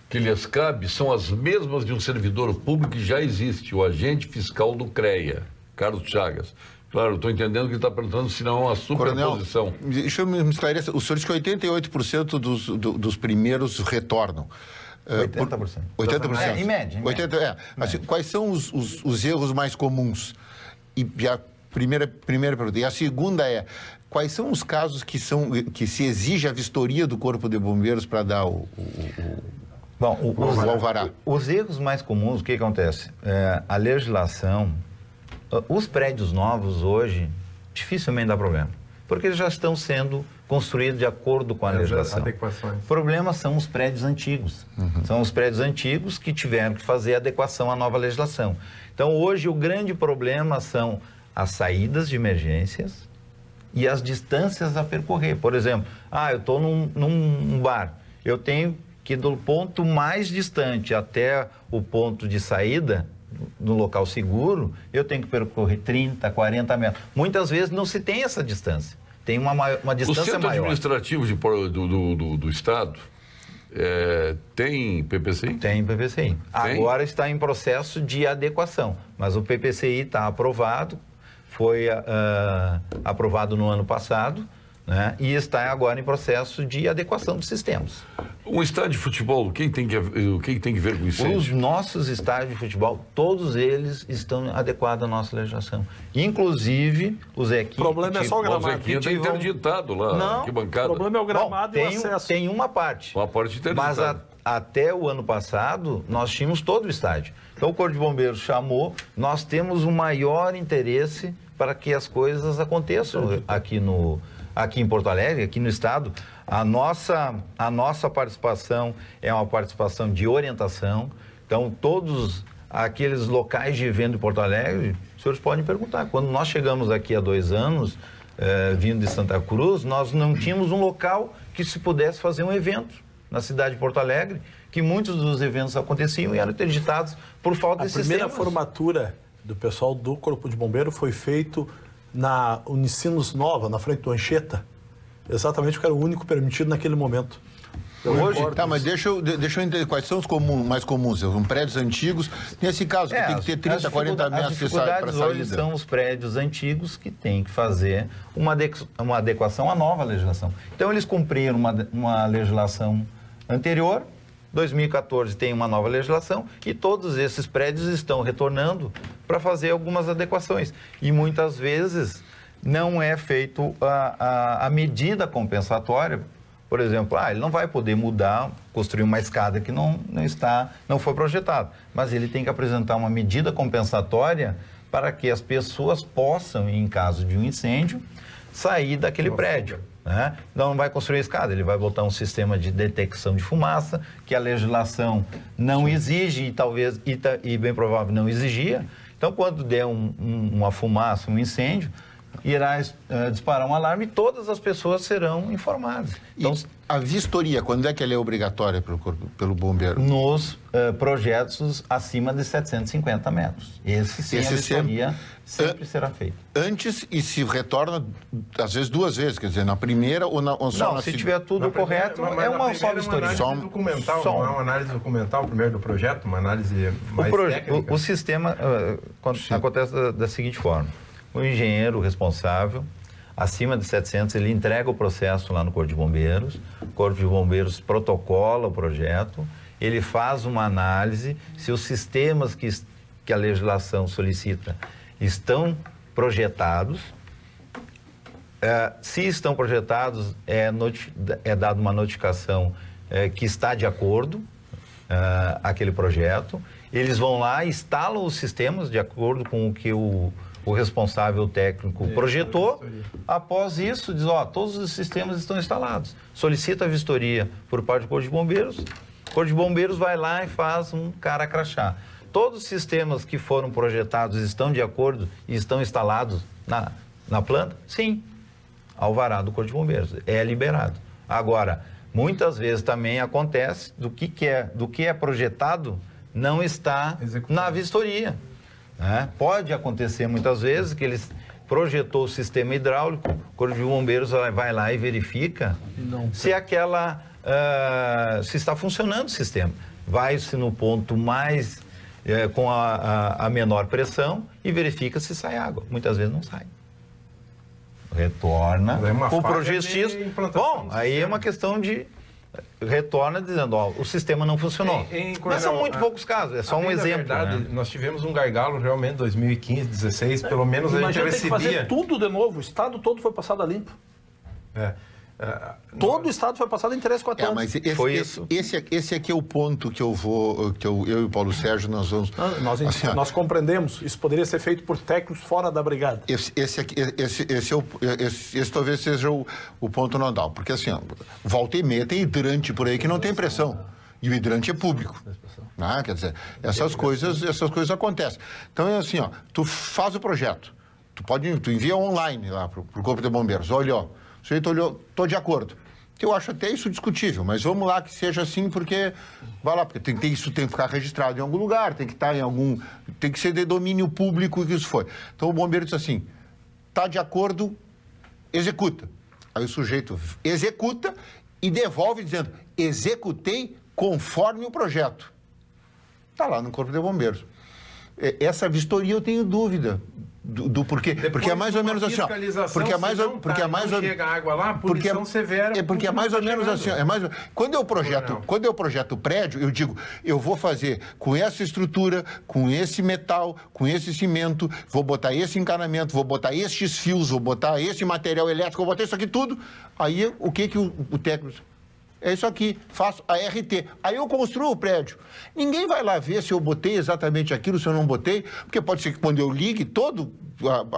que lhes cabe são as mesmas de um servidor público que já existe, o agente fiscal do CREA, Carlos Chagas. Claro, estou entendendo que ele está perguntando se não é uma superposição. Coronel, deixa eu me esclarecer. O senhor disse que 88% dos primeiros retornam. 80%. 80%? Em média. 80%, assim, quais são os erros mais comuns? E a primeira pergunta. E a segunda é, quais são os casos que se exige a vistoria do Corpo de Bombeiros para dar o alvará? Os erros mais comuns, o que acontece? A legislação, os prédios novos hoje, dificilmente dá problema, porque eles já estão sendo construídos de acordo com a legislação. Adequações. O problema são os prédios antigos. São os prédios antigos que tiveram que fazer adequação à nova legislação. Então, hoje, o grande problema são as saídas de emergências e as distâncias a percorrer. Por exemplo, eu estou num bar, eu tenho que do ponto mais distante até o ponto de saída, no local seguro, eu tenho que percorrer 30, 40 metros. Muitas vezes não se tem essa distância. Tem uma distância maior. O Centro Administrativo do Estado tem PPCI? Tem PPCI. Agora está em processo de adequação, mas o PPCI está aprovado, foi aprovado no ano passado, né? E está agora em processo de adequação dos sistemas. Um estádio de futebol, quem tem que ver com isso? Os nossos estádios de futebol, todos eles estão adequados à nossa legislação. Inclusive, o Zequinha... O problema é só o gramado. O Zequinha está interditado lá, não, que bancada. O problema é o gramado e o acesso. Tem uma parte. Uma parte interditada. Mas até o ano passado, nós tínhamos todo o estádio. Então, o Corpo de Bombeiros chamou, nós temos o maior interesse para que as coisas aconteçam aqui em Porto Alegre, aqui no estado. A nossa participação é uma participação de orientação. Então, todos aqueles locais de evento de Porto Alegre, os senhores podem perguntar. Quando nós chegamos aqui há 2 anos, vindo de Santa Cruz, nós não tínhamos um local que se pudesse fazer um evento na cidade de Porto Alegre, que muitos dos eventos aconteciam e eram interditados por falta de sistemas. A primeira formatura do pessoal do Corpo de Bombeiro foi feito na Unicinos Nova, na frente do Anchieta, exatamente porque era o único permitido naquele momento. Hoje, mas deixa eu entender quais são os mais comuns. São prédios antigos. Nesse caso, que tem que ter 30, 40 metros para saída. Hoje são os prédios antigos que têm que fazer uma adequação à nova legislação. Então, eles cumpriram uma legislação anterior. 2014 tem uma nova legislação e todos esses prédios estão retornando para fazer algumas adequações. E muitas vezes não é feito a medida compensatória. Por exemplo, ele não vai poder mudar, construir uma escada que não foi projetado, mas ele tem que apresentar uma medida compensatória para que as pessoas possam, em caso de um incêndio, sair daquele prédio. Né? Então, não vai construir escada, ele vai botar um sistema de detecção de fumaça, que a legislação não exige e bem provável não exigia. Então, quando der uma fumaça, um incêndio, irá disparar um alarme e todas as pessoas serão informadas. Então, a vistoria, quando é que ela é obrigatória pelo bombeiro? Nos projetos acima de 750 metros. Esse a vistoria sempre será feita. Antes, e se retorna, às vezes 2 vezes, quer dizer, na primeira ou só na segunda? Não, se tiver tudo correto, é uma só vistoria. Uma análise documental, primeiro do projeto, uma análise mais técnica. O sistema acontece da seguinte forma. O engenheiro responsável, acima de 700, ele entrega o processo lá no Corpo de Bombeiros, o Corpo de Bombeiros protocola o projeto, ele faz uma análise, se os sistemas que a legislação solicita estão projetados, se estão projetados, é dada uma notificação que está de acordo aquele projeto. Eles vão lá, instalam os sistemas de acordo com o que o responsável técnico projetou. Após isso, diz, todos os sistemas estão instalados. Solicita a vistoria por parte do Corpo de Bombeiros. O Corpo de Bombeiros vai lá e faz um cara crachá. Todos os sistemas que foram projetados estão de acordo e estão instalados na planta? Sim. Alvará do Corpo de Bombeiros. É liberado. Agora, muitas vezes também acontece do que é projetado não está na vistoria. Né? Pode acontecer muitas vezes que eles projetou o sistema hidráulico, o Corpo de Bombeiros vai lá e verifica se se está funcionando o sistema. Vai-se no ponto mais com a menor pressão e verifica se sai água. Muitas vezes não sai. Retorna o projetista. Bom, aí é uma questão de retorna dizendo, o sistema não funcionou. Mas são muito poucos casos, é só um exemplo. Verdade, né? Nós tivemos um gargalo realmente em 2015, 2016, pelo menos a gente recebia... Tem que fazer tudo de novo, o estado todo foi passado a limpo. Todo o estado foi passado em 3, 4 anos. Mas isso. Esse aqui é o ponto que eu e o Paulo Sérgio nós vamos... Nós compreendemos, isso poderia ser feito por técnicos fora da brigada. Esse talvez seja o ponto nodal, porque assim, volta e meia tem hidrante por aí que não tem pressão, e o hidrante é público. Quer dizer, essas coisas acontecem. Então é assim, tu faz o projeto, tu envia online lá pro Corpo de Bombeiros, olha, o sujeito olhou, estou de acordo. Eu acho até isso discutível, mas vamos lá que seja assim, porque vai lá, porque isso tem que ficar registrado em algum lugar, tem que estar tem que ser de domínio público que isso foi. Então o bombeiro diz assim, está de acordo, executa. Aí o sujeito executa e devolve dizendo, executei conforme o projeto. Está lá no Corpo de Bombeiros. Essa vistoria eu tenho dúvida do porquê. Porque é mais ou menos assim, porque é mais chega água lá, punição severa. Porque é mais ou menos assim, quando eu projeto o prédio, eu digo, eu vou fazer com essa estrutura, com esse metal, com esse cimento, vou botar esse encanamento, vou botar estes fios, vou botar esse material elétrico, vou botar isso aqui tudo. Aí o que o técnico... É isso aqui, faço a RT. Aí eu construo o prédio. Ninguém vai lá ver se eu botei exatamente aquilo, se eu não botei, porque pode ser que quando eu ligue todo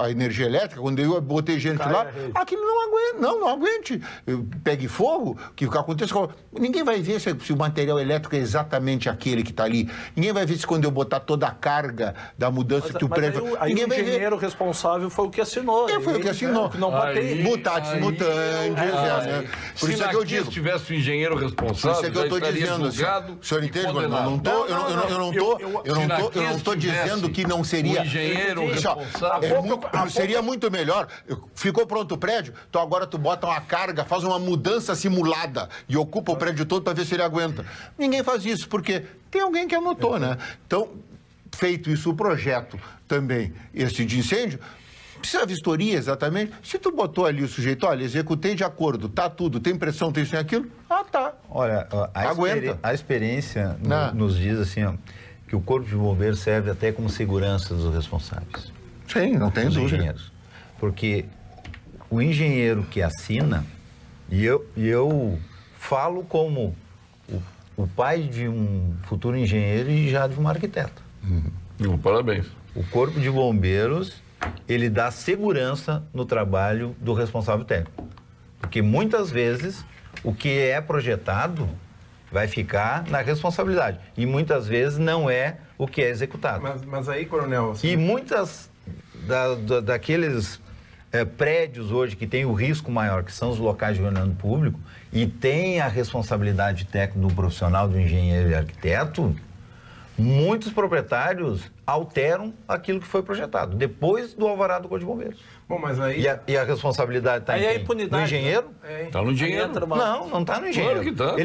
a energia elétrica, quando eu botei gente lá, aquilo não aguente. Pegue fogo, que aconteça. Ninguém vai ver se o material elétrico é exatamente aquele que está ali. Ninguém vai ver se quando eu botar toda a carga da mudança que o prédio... Aí o engenheiro responsável foi o que assinou. Foi o que assinou. Mutatis mutandis. Por isso é que eu digo. Se tivesse o engenheiro responsável, isso é que eu estou dizendo. O senhor entende? Eu não estou dizendo que não seria... O engenheiro responsável... Seria muito melhor. Ficou pronto o prédio, então agora tu bota uma carga, faz uma mudança simulada e ocupa o prédio todo para ver se ele aguenta. Ninguém faz isso, porque tem alguém que anotou, né? Então, feito isso, o projeto também, esse de incêndio, precisa vistoria exatamente. Se tu botou ali o sujeito, olha, executei de acordo, tá tudo, tem pressão, tem isso e aquilo, tá. Olha, a experiência nos diz assim, que o Corpo de Bombeiros serve até como segurança dos responsáveis. Sim, não tem dúvida. Engenheiros. Porque o engenheiro que assina, e eu falo como o pai de um futuro engenheiro e já de um arquiteto. Parabéns. O Corpo de Bombeiros, ele dá segurança no trabalho do responsável técnico. Porque muitas vezes o que é projetado vai ficar na responsabilidade. E muitas vezes não é o que é executado. Mas aí, coronel... E muitas daqueles prédios hoje que tem o risco maior, que são os locais de reunião público, e tem a responsabilidade técnica do profissional, do engenheiro e arquiteto, muitos proprietários alteram aquilo que foi projetado, depois do alvará do Corpo de Bombeiros. Bom, mas aí... E a responsabilidade está em quem? No engenheiro? Está no engenheiro. Não está no engenheiro. Claro que tá,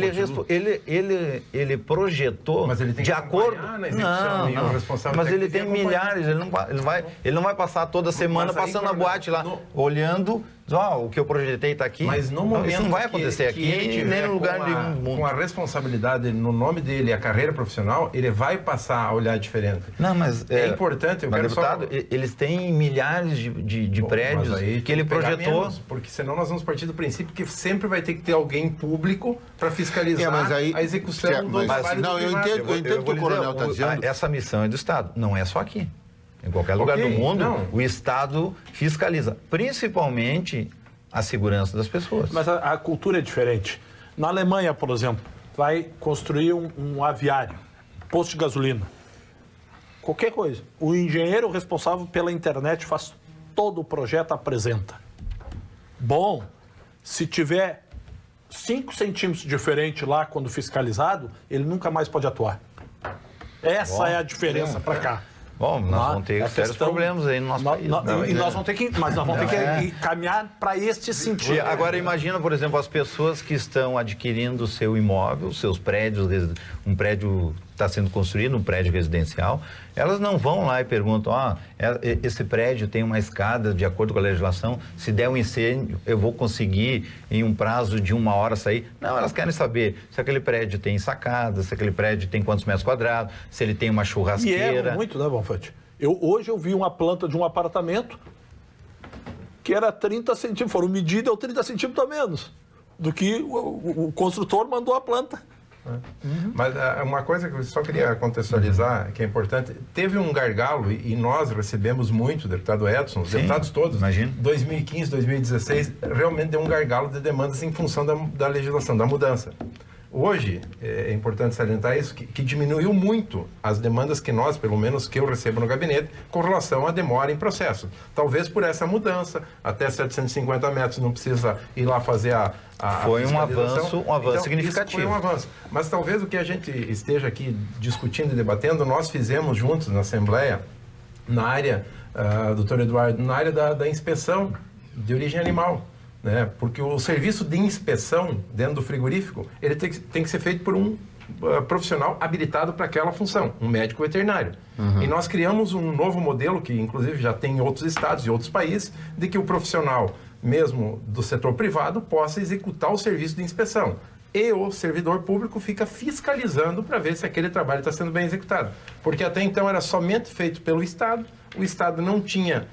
ele projetou mas ele tem de que acordo... na execução, não. O responsável mas ele tem milhares, ele não vai passar toda semana passando a boate lá, olhando... o que eu projetei está aqui. Mas no momento isso não vai acontecer aqui, nem no lugar nenhum do mundo. Com a responsabilidade no nome dele, a carreira profissional, ele vai passar a olhar diferente. Não, mas mas é importante. Mas, deputado, eles têm milhares de prédios que ele projetou. Menos, porque senão nós vamos partir do princípio que sempre vai ter que ter alguém público para fiscalizar a execução do trabalho do privado. Eu entendo o que o coronel está dizendo. Essa missão é do Estado, não é só aqui. Em qualquer lugar do mundo, o Estado fiscaliza, principalmente a segurança das pessoas. Mas a cultura é diferente. Na Alemanha, por exemplo, vai construir um aviário, posto de gasolina, qualquer coisa. O engenheiro responsável pela internet faz todo o projeto, apresenta. Bom, se tiver 5 centímetros diferente lá quando fiscalizado, ele nunca mais pode atuar. Essa é a diferença para cá. Bom, nós vamos ter sérios problemas aí no nosso país. Nós vamos ter que caminhar para este sentido. Agora, imagina, por exemplo, as pessoas que estão adquirindo seu imóvel, seus prédios, um prédio está sendo construído, um prédio residencial, elas não vão lá e perguntam, esse prédio tem uma escada de acordo com a legislação, se der um incêndio, eu vou conseguir em um prazo de 1 hora sair. Não, elas querem saber se aquele prédio tem sacada, se aquele prédio tem quantos metros quadrados, se ele tem uma churrasqueira. E é muito, né, Bonfante? Hoje eu vi uma planta de um apartamento que era 30 centímetros, foram medidas, deu 30 centímetros a menos do que o construtor mandou a planta. Mas uma coisa que eu só queria contextualizar, que é importante, teve um gargalo e nós recebemos muito, deputado Edson, os deputados todos, 2015, 2016, realmente deu um gargalo de demandas em função da legislação, da mudança. Hoje, é importante salientar isso, que diminuiu muito as demandas que nós, pelo menos que eu recebo no gabinete, com relação à demora em processo. Talvez por essa mudança, até 750 metros não precisa ir lá fazer foi um avanço significativo. Foi um avanço. Mas talvez o que a gente esteja aqui discutindo e debatendo, nós fizemos juntos na Assembleia, na área, doutor Eduardo, na área da inspeção de origem animal. Né? Porque o serviço de inspeção dentro do frigorífico, ele tem que ser feito por um profissional habilitado para aquela função, um médico veterinário. E nós criamos um novo modelo, que inclusive já tem em outros estados e outros países, de que o profissional, mesmo do setor privado, possa executar o serviço de inspeção. E o servidor público fica fiscalizando para ver se aquele trabalho está sendo bem executado. Porque até então era somente feito pelo Estado, o Estado não tinha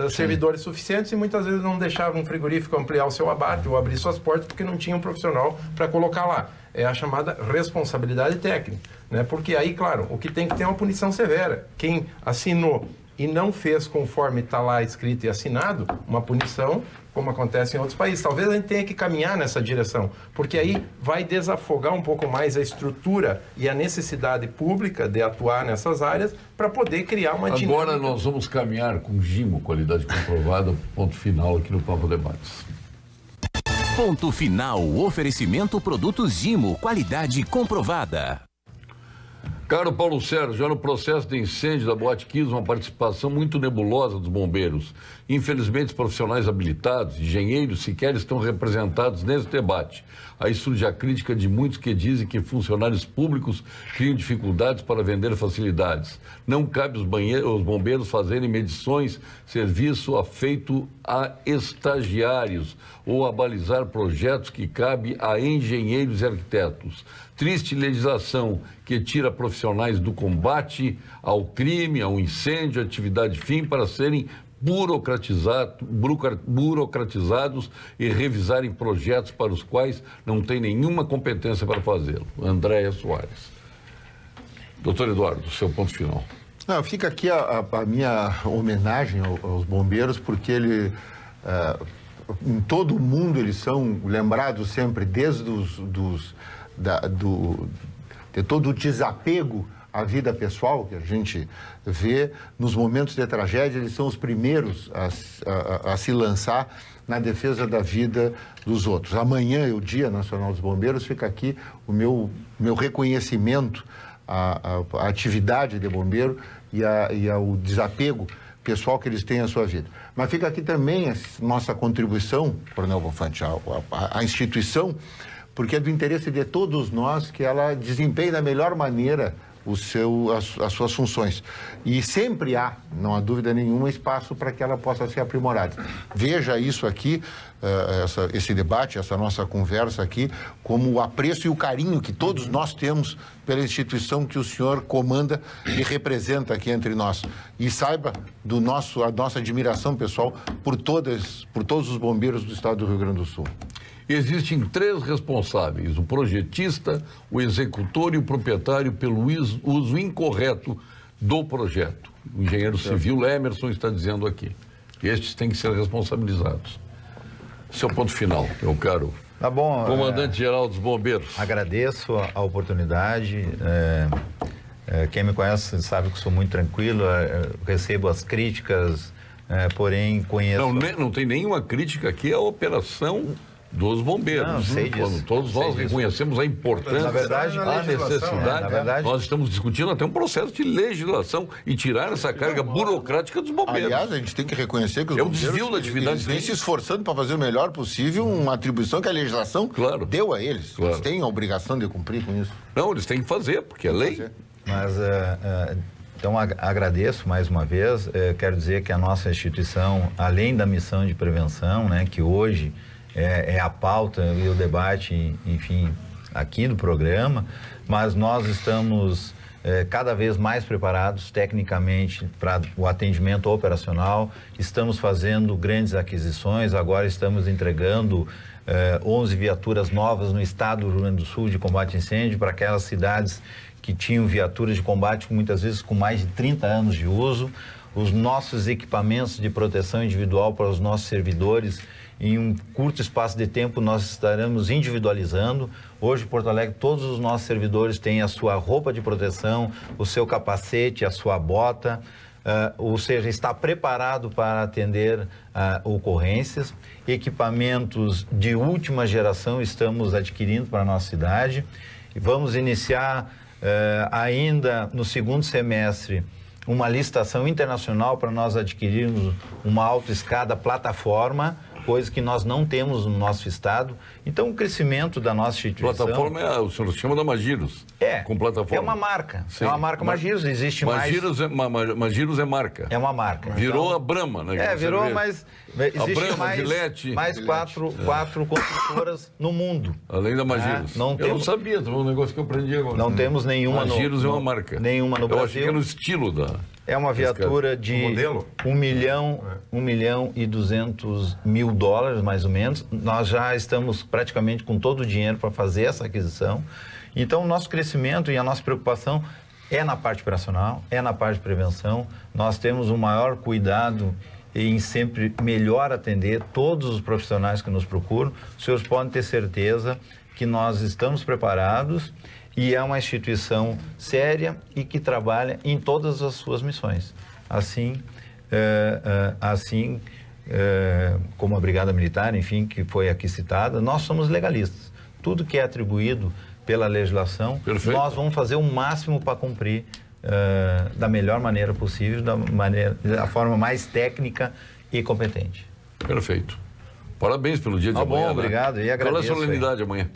servidores suficientes e muitas vezes não deixava um frigorífico ampliar o seu abate ou abrir suas portas porque não tinha um profissional para colocar lá. É a chamada responsabilidade técnica, né? Porque aí, claro, o que tem que ter é uma punição severa. Quem assinou e não fez conforme está lá escrito e assinado, uma punição, como acontece em outros países. Talvez a gente tenha que caminhar nessa direção, porque aí vai desafogar um pouco mais a estrutura e a necessidade pública de atuar nessas áreas para poder criar uma dinâmica. Agora nós vamos caminhar com GIMO, qualidade comprovada, ponto final aqui no Papo Debates. Ponto final, oferecimento produtos GIMO, qualidade comprovada. Caro Paulo Sérgio, já no processo de incêndio da Boate Kiss, uma participação muito nebulosa dos bombeiros. Infelizmente, os profissionais habilitados, engenheiros, sequer estão representados nesse debate. Aí surge a crítica de muitos que dizem que funcionários públicos criam dificuldades para vender facilidades. Não cabe os bombeiros fazerem medições, serviço feito a estagiários ou a balizar projetos que cabe a engenheiros e arquitetos. Triste legislação que tira profissionais do combate ao crime, ao incêndio, à atividade fim, para serem burocratizados e revisarem projetos para os quais não tem nenhuma competência para fazê-lo. Andréia Soares. Doutor Eduardo, seu ponto final. Não, fica aqui a minha homenagem aos bombeiros, porque em todo o mundo eles são lembrados sempre, desde de todo o desapego à vida pessoal que a gente vê nos momentos de tragédia, eles são os primeiros a se lançar na defesa da vida dos outros. Amanhã é o Dia Nacional dos Bombeiros, fica aqui o meu reconhecimento à atividade de bombeiro e ao desapego pessoal que eles têm à sua vida. Mas fica aqui também a nossa contribuição, Coronel Bonfante, à instituição, porque é do interesse de todos nós que ela desempenhe da melhor maneira as suas funções. E sempre há, não há dúvida nenhuma, espaço para que ela possa ser aprimorada. Veja isso aqui, esse debate, essa nossa conversa aqui, como o apreço e o carinho que todos nós temos pela instituição que o senhor comanda e representa aqui entre nós. E saiba a nossa admiração pessoal por todos os bombeiros do estado do Rio Grande do Sul. Existem 3 responsáveis: o projetista, o executor e o proprietário pelo uso incorreto do projeto. O engenheiro civil Emerson está dizendo aqui. Estes têm que ser responsabilizados. Esse é o ponto final, meu caro Tá bom, comandante-geral dos bombeiros. Agradeço a oportunidade. Quem me conhece sabe que sou muito tranquilo, recebo as críticas, porém conheço... Não tem nenhuma crítica aqui à operação dos bombeiros. Não, sei disso. Quando todos nós reconhecemos a importância, Na verdade, a necessidade, na verdade, nós estamos discutindo até um processo de legislação e tirar essa carga burocrática dos bombeiros. Aliás, a gente tem que reconhecer que os É um bombeiros, desvio da atividade eles vêm deles. se esforçando para fazer o melhor possível, uma atribuição que a legislação deu a eles. Claro. Eles têm a obrigação de cumprir com isso. Não, eles têm que fazer, porque é lei. Mas, então, agradeço mais uma vez. Quero dizer que a nossa instituição, além da missão de prevenção, né, que hoje é a pauta e o debate, enfim, aqui do programa, mas nós estamos cada vez mais preparados tecnicamente para o atendimento operacional. Estamos fazendo grandes aquisições, agora estamos entregando 11 viaturas novas no estado do Rio Grande do Sul de combate a incêndio para aquelas cidades que tinham viaturas de combate muitas vezes com mais de 30 anos de uso. Os nossos equipamentos de proteção individual para os nossos servidores, em um curto espaço de tempo nós estaremos individualizando. Hoje, Porto Alegre, todos os nossos servidores têm a sua roupa de proteção, o seu capacete, a sua bota, ou seja, está preparado para atender ocorrências. Equipamentos de última geração estamos adquirindo para a nossa cidade. E vamos iniciar ainda no segundo semestre uma licitação internacional para nós adquirirmos uma autoescada plataforma, coisa que nós não temos no nosso estado. Então, o crescimento da nossa instituição... Plataforma o senhor chama da Magiros. Com plataforma. É uma marca. Sim. É uma marca Magiros, existe Magiros mais... Magiros é marca. É uma marca. Virou a Brahma, né? Virou, mas existe Brahma, Gillette, mais quatro construtoras no mundo. Além da Magiros. Não Eu não sabia, foi um negócio que eu aprendi agora. Não temos nenhuma Magiros é uma marca. Nenhuma no Brasil. Eu achei que era no estilo da... É uma viatura de $1 milhão e 200 mil dólares, mais ou menos. Nós já estamos praticamente com todo o dinheiro para fazer essa aquisição. Então, o nosso crescimento e a nossa preocupação é na parte operacional, é na parte de prevenção. Nós temos um maior cuidado em sempre melhor atender todos os profissionais que nos procuram. Os senhores podem ter certeza que nós estamos preparados e é uma instituição séria e que trabalha em todas as suas missões. Assim como a Brigada Militar, enfim, que foi aqui citada, nós somos legalistas. Tudo que é atribuído pela legislação, nós vamos fazer o máximo para cumprir da melhor maneira possível, da forma mais técnica e competente. Perfeito. Parabéns pelo dia de amanhã. Obrigado. E agradeço. Qual é a solenidade amanhã?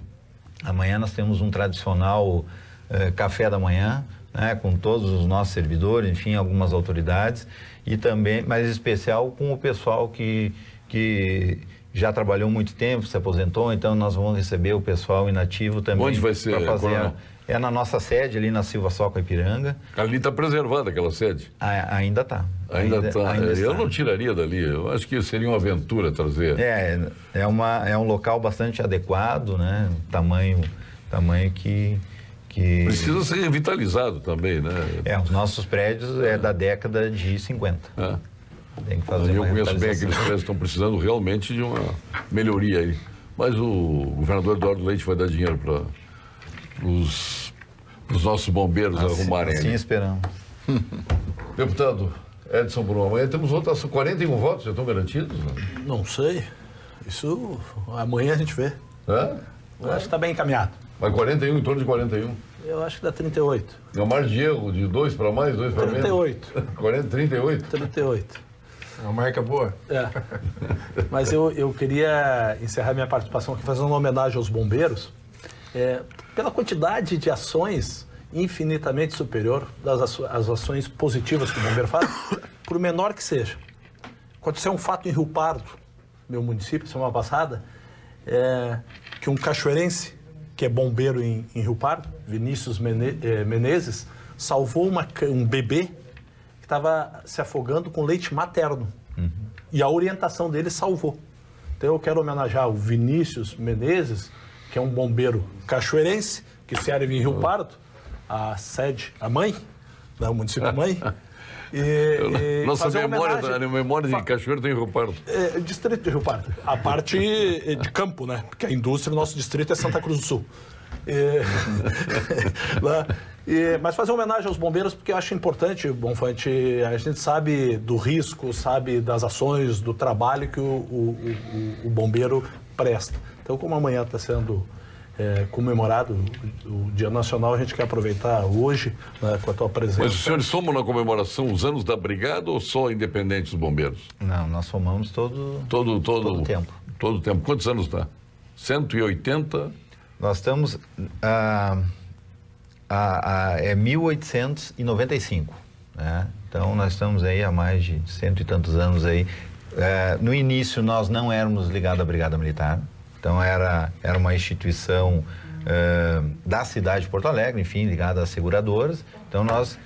Amanhã nós temos um tradicional café da manhã, né, com todos os nossos servidores, enfim, algumas autoridades, e também, mas em especial com o pessoal que já trabalhou muito tempo, se aposentou, então nós vamos receber o pessoal inativo também. Onde vai ser? É na nossa sede, ali na Silva Soca Ipiranga. Ali está preservada aquela sede? Ainda está. Ainda está. Eu não tiraria dali, eu acho que seria uma aventura trazer. É um local bastante adequado, né? Tamanho que... Precisa ser revitalizado também, né? Os nossos prédios é da década de 50. Tem que fazer eu conheço bem aqueles prédios que estão precisando realmente de uma melhoria aí. Mas o governador Eduardo Leite vai dar dinheiro para os nossos bombeiros arrumarem. Assim esperamos. Deputado Edson Brum, amanhã temos votação. 41 votos já estão garantidos? Não sei. Isso amanhã a gente vê. Eu acho que está bem encaminhado. Mas 41, em torno de 41? Eu acho que dá 38. É uma margem de erro de 2 para mais, 2 para menos? 38. 38? 38. É uma marca boa. Mas eu queria encerrar minha participação aqui fazendo uma homenagem aos bombeiros, pela quantidade de ações infinitamente superior às ações positivas que o bombeiro faz, por menor que seja. Aconteceu um fato em Rio Pardo, meu município, semana passada, que um cachoeirense, que é bombeiro em Rio Pardo, Vinícius Menezes, salvou um bebê que estava se afogando com leite materno. E a orientação dele salvou. Então eu quero homenagear o Vinícius Menezes, que é um bombeiro cachoeirense, que serve em Rio Pardo, a mãe, o município mãe. Nossa memória de Cachoeiro tem Rio Pardo. Distrito de Rio Pardo. A parte de campo, né? Porque a indústria, o nosso distrito é Santa Cruz do Sul. Mas fazer uma homenagem aos bombeiros, porque eu acho importante, Bonfante, a gente sabe do risco, sabe das ações, do trabalho que o bombeiro presta. Então, como amanhã está sendo comemorado o Dia Nacional, a gente quer aproveitar hoje, né, com a tua presença. Mas os senhores somam na comemoração os anos da brigada ou só independentes dos bombeiros? Não, nós somamos todo o tempo. Todo o tempo. Quantos anos está? 180? Nós estamos... é 1895, né? Então nós estamos aí há mais de 100 e tantos anos aí. No início nós não éramos ligados à Brigada Militar, então era uma instituição da cidade de Porto Alegre, enfim, ligada às seguradoras. Então nós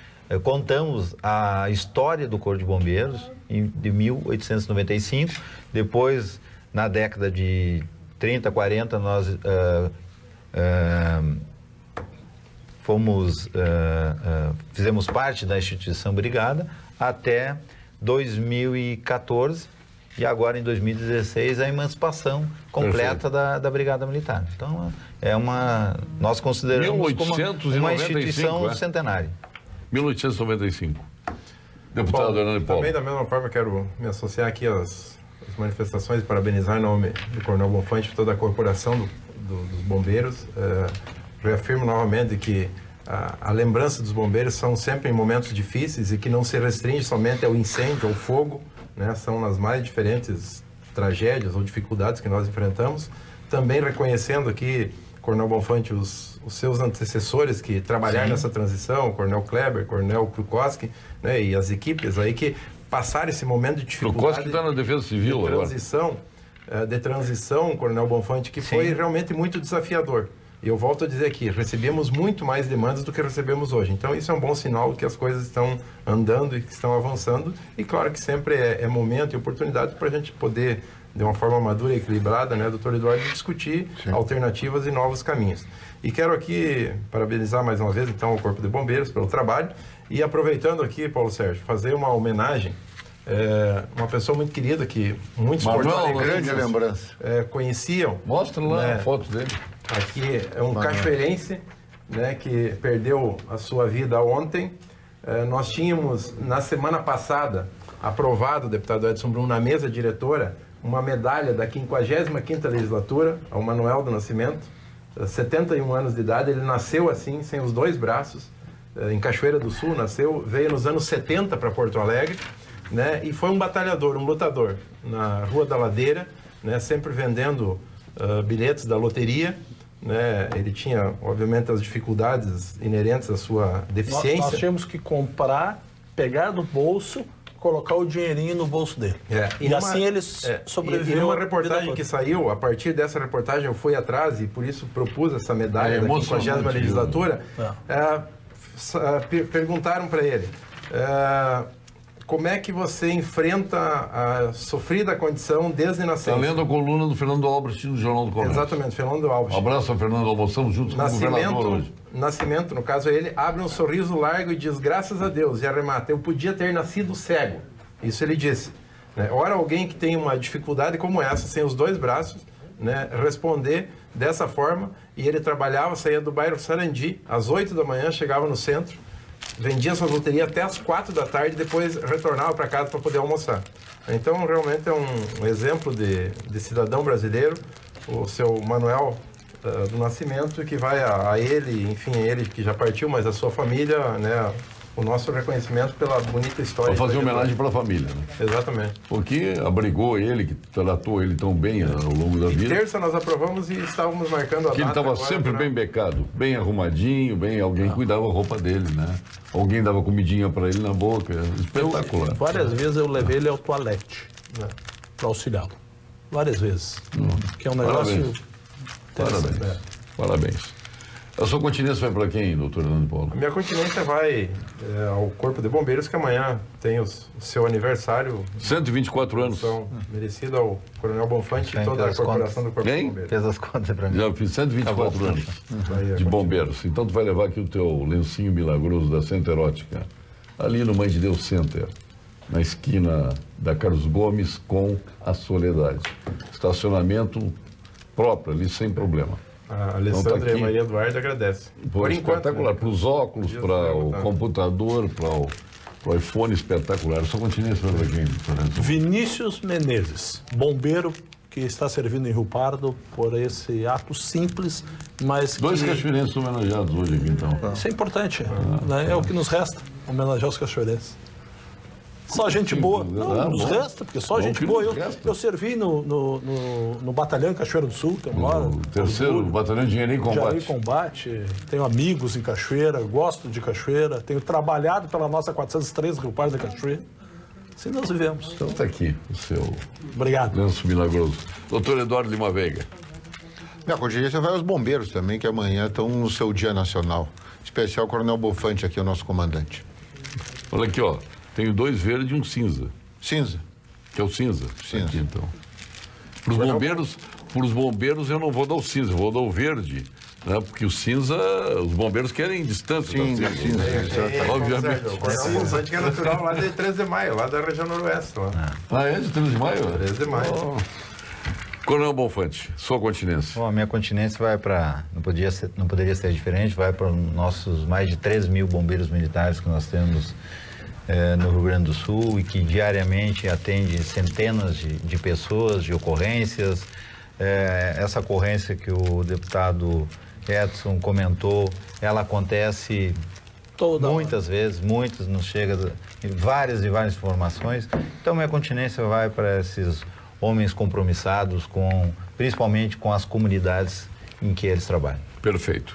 contamos a história do Corpo de Bombeiros de 1895, depois na década de 30, 40 nós fizemos parte da instituição Brigada até 2014 e agora em 2016 a emancipação completa da Brigada Militar. Então nós consideramos como uma instituição centenária. 1895. Deputado Hernani Paulo. Também da mesma forma quero me associar aqui às manifestações e parabenizar em nome do Coronel Bonfante e toda a corporação dos bombeiros. Reafirmo novamente que a lembrança dos bombeiros são sempre em momentos difíceis e que não se restringe somente ao incêndio, ao fogo, né? São nas mais diferentes tragédias ou dificuldades que nós enfrentamos. Também reconhecendo aqui, Coronel Bonfante, os seus antecessores que trabalharam nessa transição, o Coronel Kleber, o Coronel Krukowski, né? E as equipes aí que passaram esse momento de dificuldade. Krukowski está na Defesa Civil de transição, Coronel Bonfante, que foi realmente muito desafiador. E eu volto a dizer aqui, recebemos muito mais demandas do que recebemos hoje. Então, isso é um bom sinal que as coisas estão andando e que estão avançando. E, claro, que sempre é momento e oportunidade para a gente poder, de uma forma madura e equilibrada, né, doutor Eduardo, discutir alternativas e novos caminhos. E quero aqui parabenizar mais uma vez, então, o Corpo de Bombeiros pelo trabalho. E, aproveitando aqui, Paulo Sérgio, fazer uma homenagem uma pessoa muito querida que muitos grande lembrança. Conheciam. Mostra lá a foto dele. Aqui é um cachoeirense, né, que perdeu a sua vida ontem. Nós tínhamos, na semana passada, aprovado, deputado Edson Brum, na mesa diretora, uma medalha da 55ª legislatura, ao Manuel do Nascimento, 71 anos de idade. Ele nasceu assim, sem os dois braços, em Cachoeira do Sul, veio nos anos 70 para Porto Alegre, né, e foi um batalhador, um lutador, na Rua da Ladeira, né, sempre vendendo bilhetes da loteria, né? Ele tinha, obviamente, as dificuldades inerentes à sua deficiência. Nós tínhamos que comprar, pegar do bolso, colocar o dinheirinho no bolso dele. E assim ele sobreviveu. E numa reportagem que saiu, a partir dessa reportagem eu fui atrás e por isso propus essa medalha da 50ª legislatura. Perguntaram para ele... como é que você enfrenta a sofrida condição desde nascença? Está lendo a coluna do Fernando Albrecht no Jornal do Comércio. Exatamente, Fernando Albrecht. Um abraço ao Fernando, almoçamos juntos com o governador hoje. Nascimento, no caso ele, abre um sorriso largo e diz, graças a Deus, e arremata, eu podia ter nascido cego. Isso ele disse. Né? Ora, alguém que tem uma dificuldade como essa, sem os dois braços, né, responder dessa forma, e ele trabalhava, saía do bairro Sarandi, às 8 da manhã, chegava no centro, vendia sua loteria até às 4 da tarde, depois retornava para casa para poder almoçar. Então, realmente é um exemplo de cidadão brasileiro, o seu Manuel do Nascimento, que vai a ele, enfim, ele que já partiu, mas a sua família, né, o nosso reconhecimento pela bonita história. Para fazer homenagem para a família, né? Exatamente. Porque abrigou ele, que tratou ele tão bem ao longo da vida. Terça nós aprovamos e estávamos marcando a data. Que ele estava sempre bem becado, bem arrumadinho, alguém cuidava da roupa dele, né? Alguém dava comidinha para ele na boca, espetacular. Várias vezes eu levei ele ao toalete, né, para auxiliá-lo. Várias vezes. Que é um negócio... Parabéns. Parabéns. A sua continência vai para quem, doutor Hernando Paulo? A minha continência vai ao Corpo de Bombeiros, que amanhã tem o seu aniversário. 124 anos. Merecido ao Coronel Bonfante e toda a corporação do Corpo de Bombeiros. Fez as contas para mim. Já fiz 124 anos de bombeiros. Então tu vai levar aqui o teu lencinho milagroso da Center Ótica, ali no Mãe de Deus Center, na esquina da Carlos Gomes com a Soledade. Estacionamento próprio ali, sem problema. A Alessandra então, tá e a Maria Eduarda agradecem. Por enquanto, espetacular. Né? Para os óculos, para o computador, para o iPhone, espetacular. Só continência para quem? Vinícius Menezes, bombeiro que está servindo em Rio Pardo por esse ato simples, mas Dois cachoeirenses homenageados hoje aqui, então. Isso é importante. Né? É o que nos resta, homenagear os cachoeirenses. Só gente boa. Não, nos resta, porque só gente boa. Eu servi no Batalhão Cachoeira do Sul, tem uma hora. O terceiro Batalhão de Engenharia e Combate. Engenharia e Combate. Tenho amigos em Cachoeira, gosto de Cachoeira. Tenho trabalhado pela nossa 403 Rio Pardo da Cachoeira. Assim nós vivemos. Então está aqui o seu Obrigado. lenço milagroso. Doutor Eduardo Lima Veiga. Minha continência vai aos bombeiros também, que amanhã estão no seu Dia Nacional. Especial Coronel Bonfante, aqui é o nosso comandante. Olha aqui, ó. Tenho 2 verdes e um cinza. Cinza? Que é o cinza. Cinza. Aqui, então. Para os bombeiros eu não vou dar o cinza, eu vou dar o verde. Né? Porque o cinza, os bombeiros querem distância. Sim, da cinza. Obviamente. O Coronel Bonfante que é natural lá de 13 de maio, lá da região noroeste. Lá. É de 13 de maio? 13 de maio. Oh. Coronel Bonfante, sua continência. Bom, a minha continência vai para, não poderia ser diferente, vai para os nossos mais de 3 mil bombeiros militares que nós temos no Rio Grande do Sul e que diariamente atende centenas de pessoas, de ocorrências. Essa ocorrência que o deputado Edson comentou, ela acontece muitas vezes, nos chega várias e várias informações. Então, minha continência vai para esses homens compromissados, principalmente com as comunidades em que eles trabalham. Perfeito.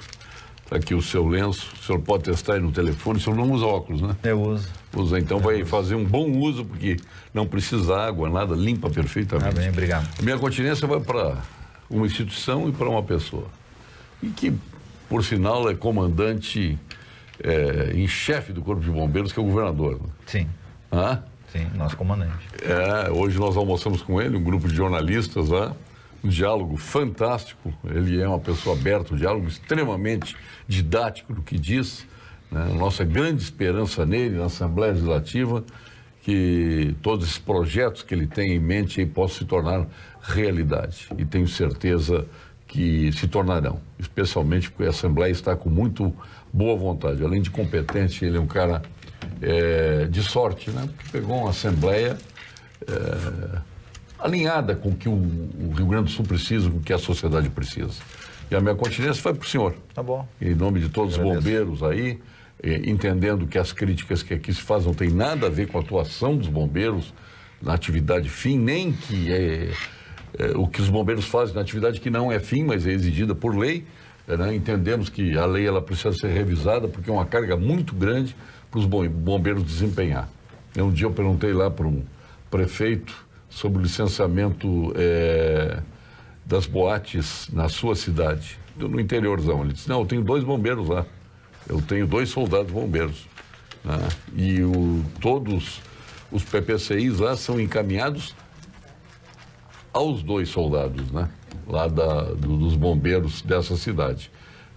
Está aqui o seu lenço, o senhor pode testar aí no telefone, o senhor não usa óculos, né? Eu uso. Usa, então vai fazer um bom uso, porque não precisa água, nada, limpa perfeitamente. Tá bem, obrigado. A minha continência vai para uma instituição e para uma pessoa. E que, por sinal, é comandante em chefe do Corpo de Bombeiros, que é o governador. Né? Sim. Ah? Sim, nosso comandante. Hoje nós almoçamos com ele, um grupo de jornalistas lá, um diálogo fantástico. Ele é uma pessoa aberta, um diálogo extremamente didático do que diz. Né? Nossa grande esperança nele, na Assembleia Legislativa, que todos esses projetos que ele tem em mente aí possam se tornar realidade. E tenho certeza que se tornarão, especialmente porque a Assembleia está com muito boa vontade. Além de competente, ele é um cara de sorte, né? Porque pegou uma Assembleia alinhada com o que o Rio Grande do Sul precisa, com o que a sociedade precisa. E a minha continência vai para o senhor. Tá bom. Em nome de todos os bombeiros aí, entendendo que as críticas que aqui se fazem não tem nada a ver com a atuação dos bombeiros na atividade fim, nem que o que os bombeiros fazem na atividade que não é fim, mas é exigida por lei. Né? Entendemos que a lei ela precisa ser revisada porque é uma carga muito grande para os bombeiros desempenhar. Um dia eu perguntei lá para um prefeito sobre o licenciamento das boates na sua cidade, no interiorzão. Ele disse, não, eu tenho 2 bombeiros lá, eu tenho 2 soldados bombeiros. Né? E todos os PPCIs lá são encaminhados aos 2 soldados, né? Lá dos bombeiros dessa cidade.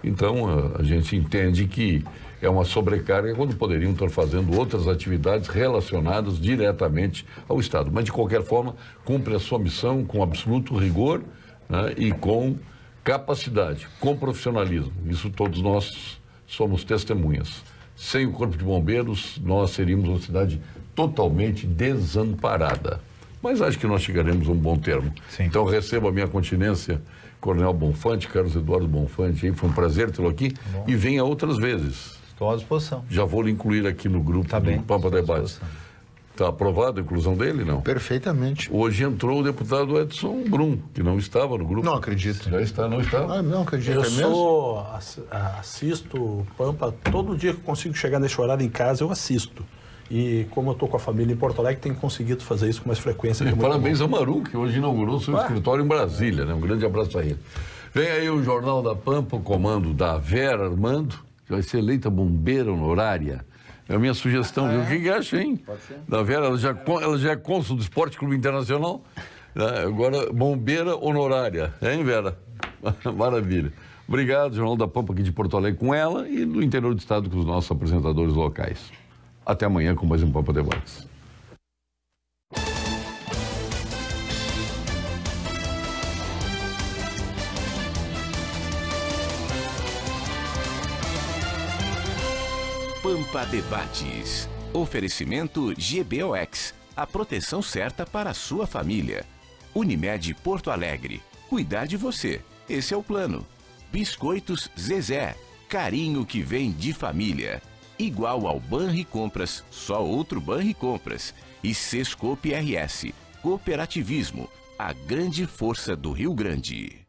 Então, a gente entende que é uma sobrecarga quando poderiam estar fazendo outras atividades relacionadas diretamente ao Estado. Mas, de qualquer forma, cumpre a sua missão com absoluto rigor, né? E com capacidade, com profissionalismo. Isso todos nós somos testemunhas. Sem o Corpo de Bombeiros, nós seríamos uma cidade totalmente desamparada. Mas acho que nós chegaremos a um bom termo. Sim. Então, recebo a minha continência, Coronel Bonfante, Carlos Eduardo Bonfante. Foi um prazer tê-lo aqui. E venha outras vezes. Estou à disposição. Já vou lhe incluir aqui no grupo Tá do bem, Pampa estou à Debate. disposição. Está aprovada a inclusão dele, não? Perfeitamente. Hoje entrou o deputado Edson Brum, que não estava no grupo. Não acredito. Já está, não está? Ah, não acredito. Eu É mesmo? assisto o Pampa, todo dia que eu consigo chegar nesse horário em casa, eu assisto. E como eu estou com a família em Porto Alegre, tenho conseguido fazer isso com mais frequência. Que é muito Parabéns bom. ao Maru, que hoje inaugurou seu escritório em Brasília, né? Um grande abraço para ele. Vem aí o Jornal da Pampa, o comando da Vera Armando, que vai ser eleita bombeira honorária. É a minha sugestão, viu? O que acha, hein? Pode ser. Da Vera, ela já é cônsul do Esporte Clube Internacional, né? Agora bombeira honorária, hein, Vera? Maravilha. Obrigado, Jornal da Pampa aqui de Porto Alegre com ela e no interior do estado com os nossos apresentadores locais. Até amanhã com mais um Pampa Debates. Pampa Debates. Oferecimento GBOX. A proteção certa para a sua família. Unimed Porto Alegre. Cuidar de você. Esse é o plano. Biscoitos Zezé. Carinho que vem de família. Igual ao Banricompras, só outro Banricompras. E Sescope RS. Cooperativismo. A grande força do Rio Grande.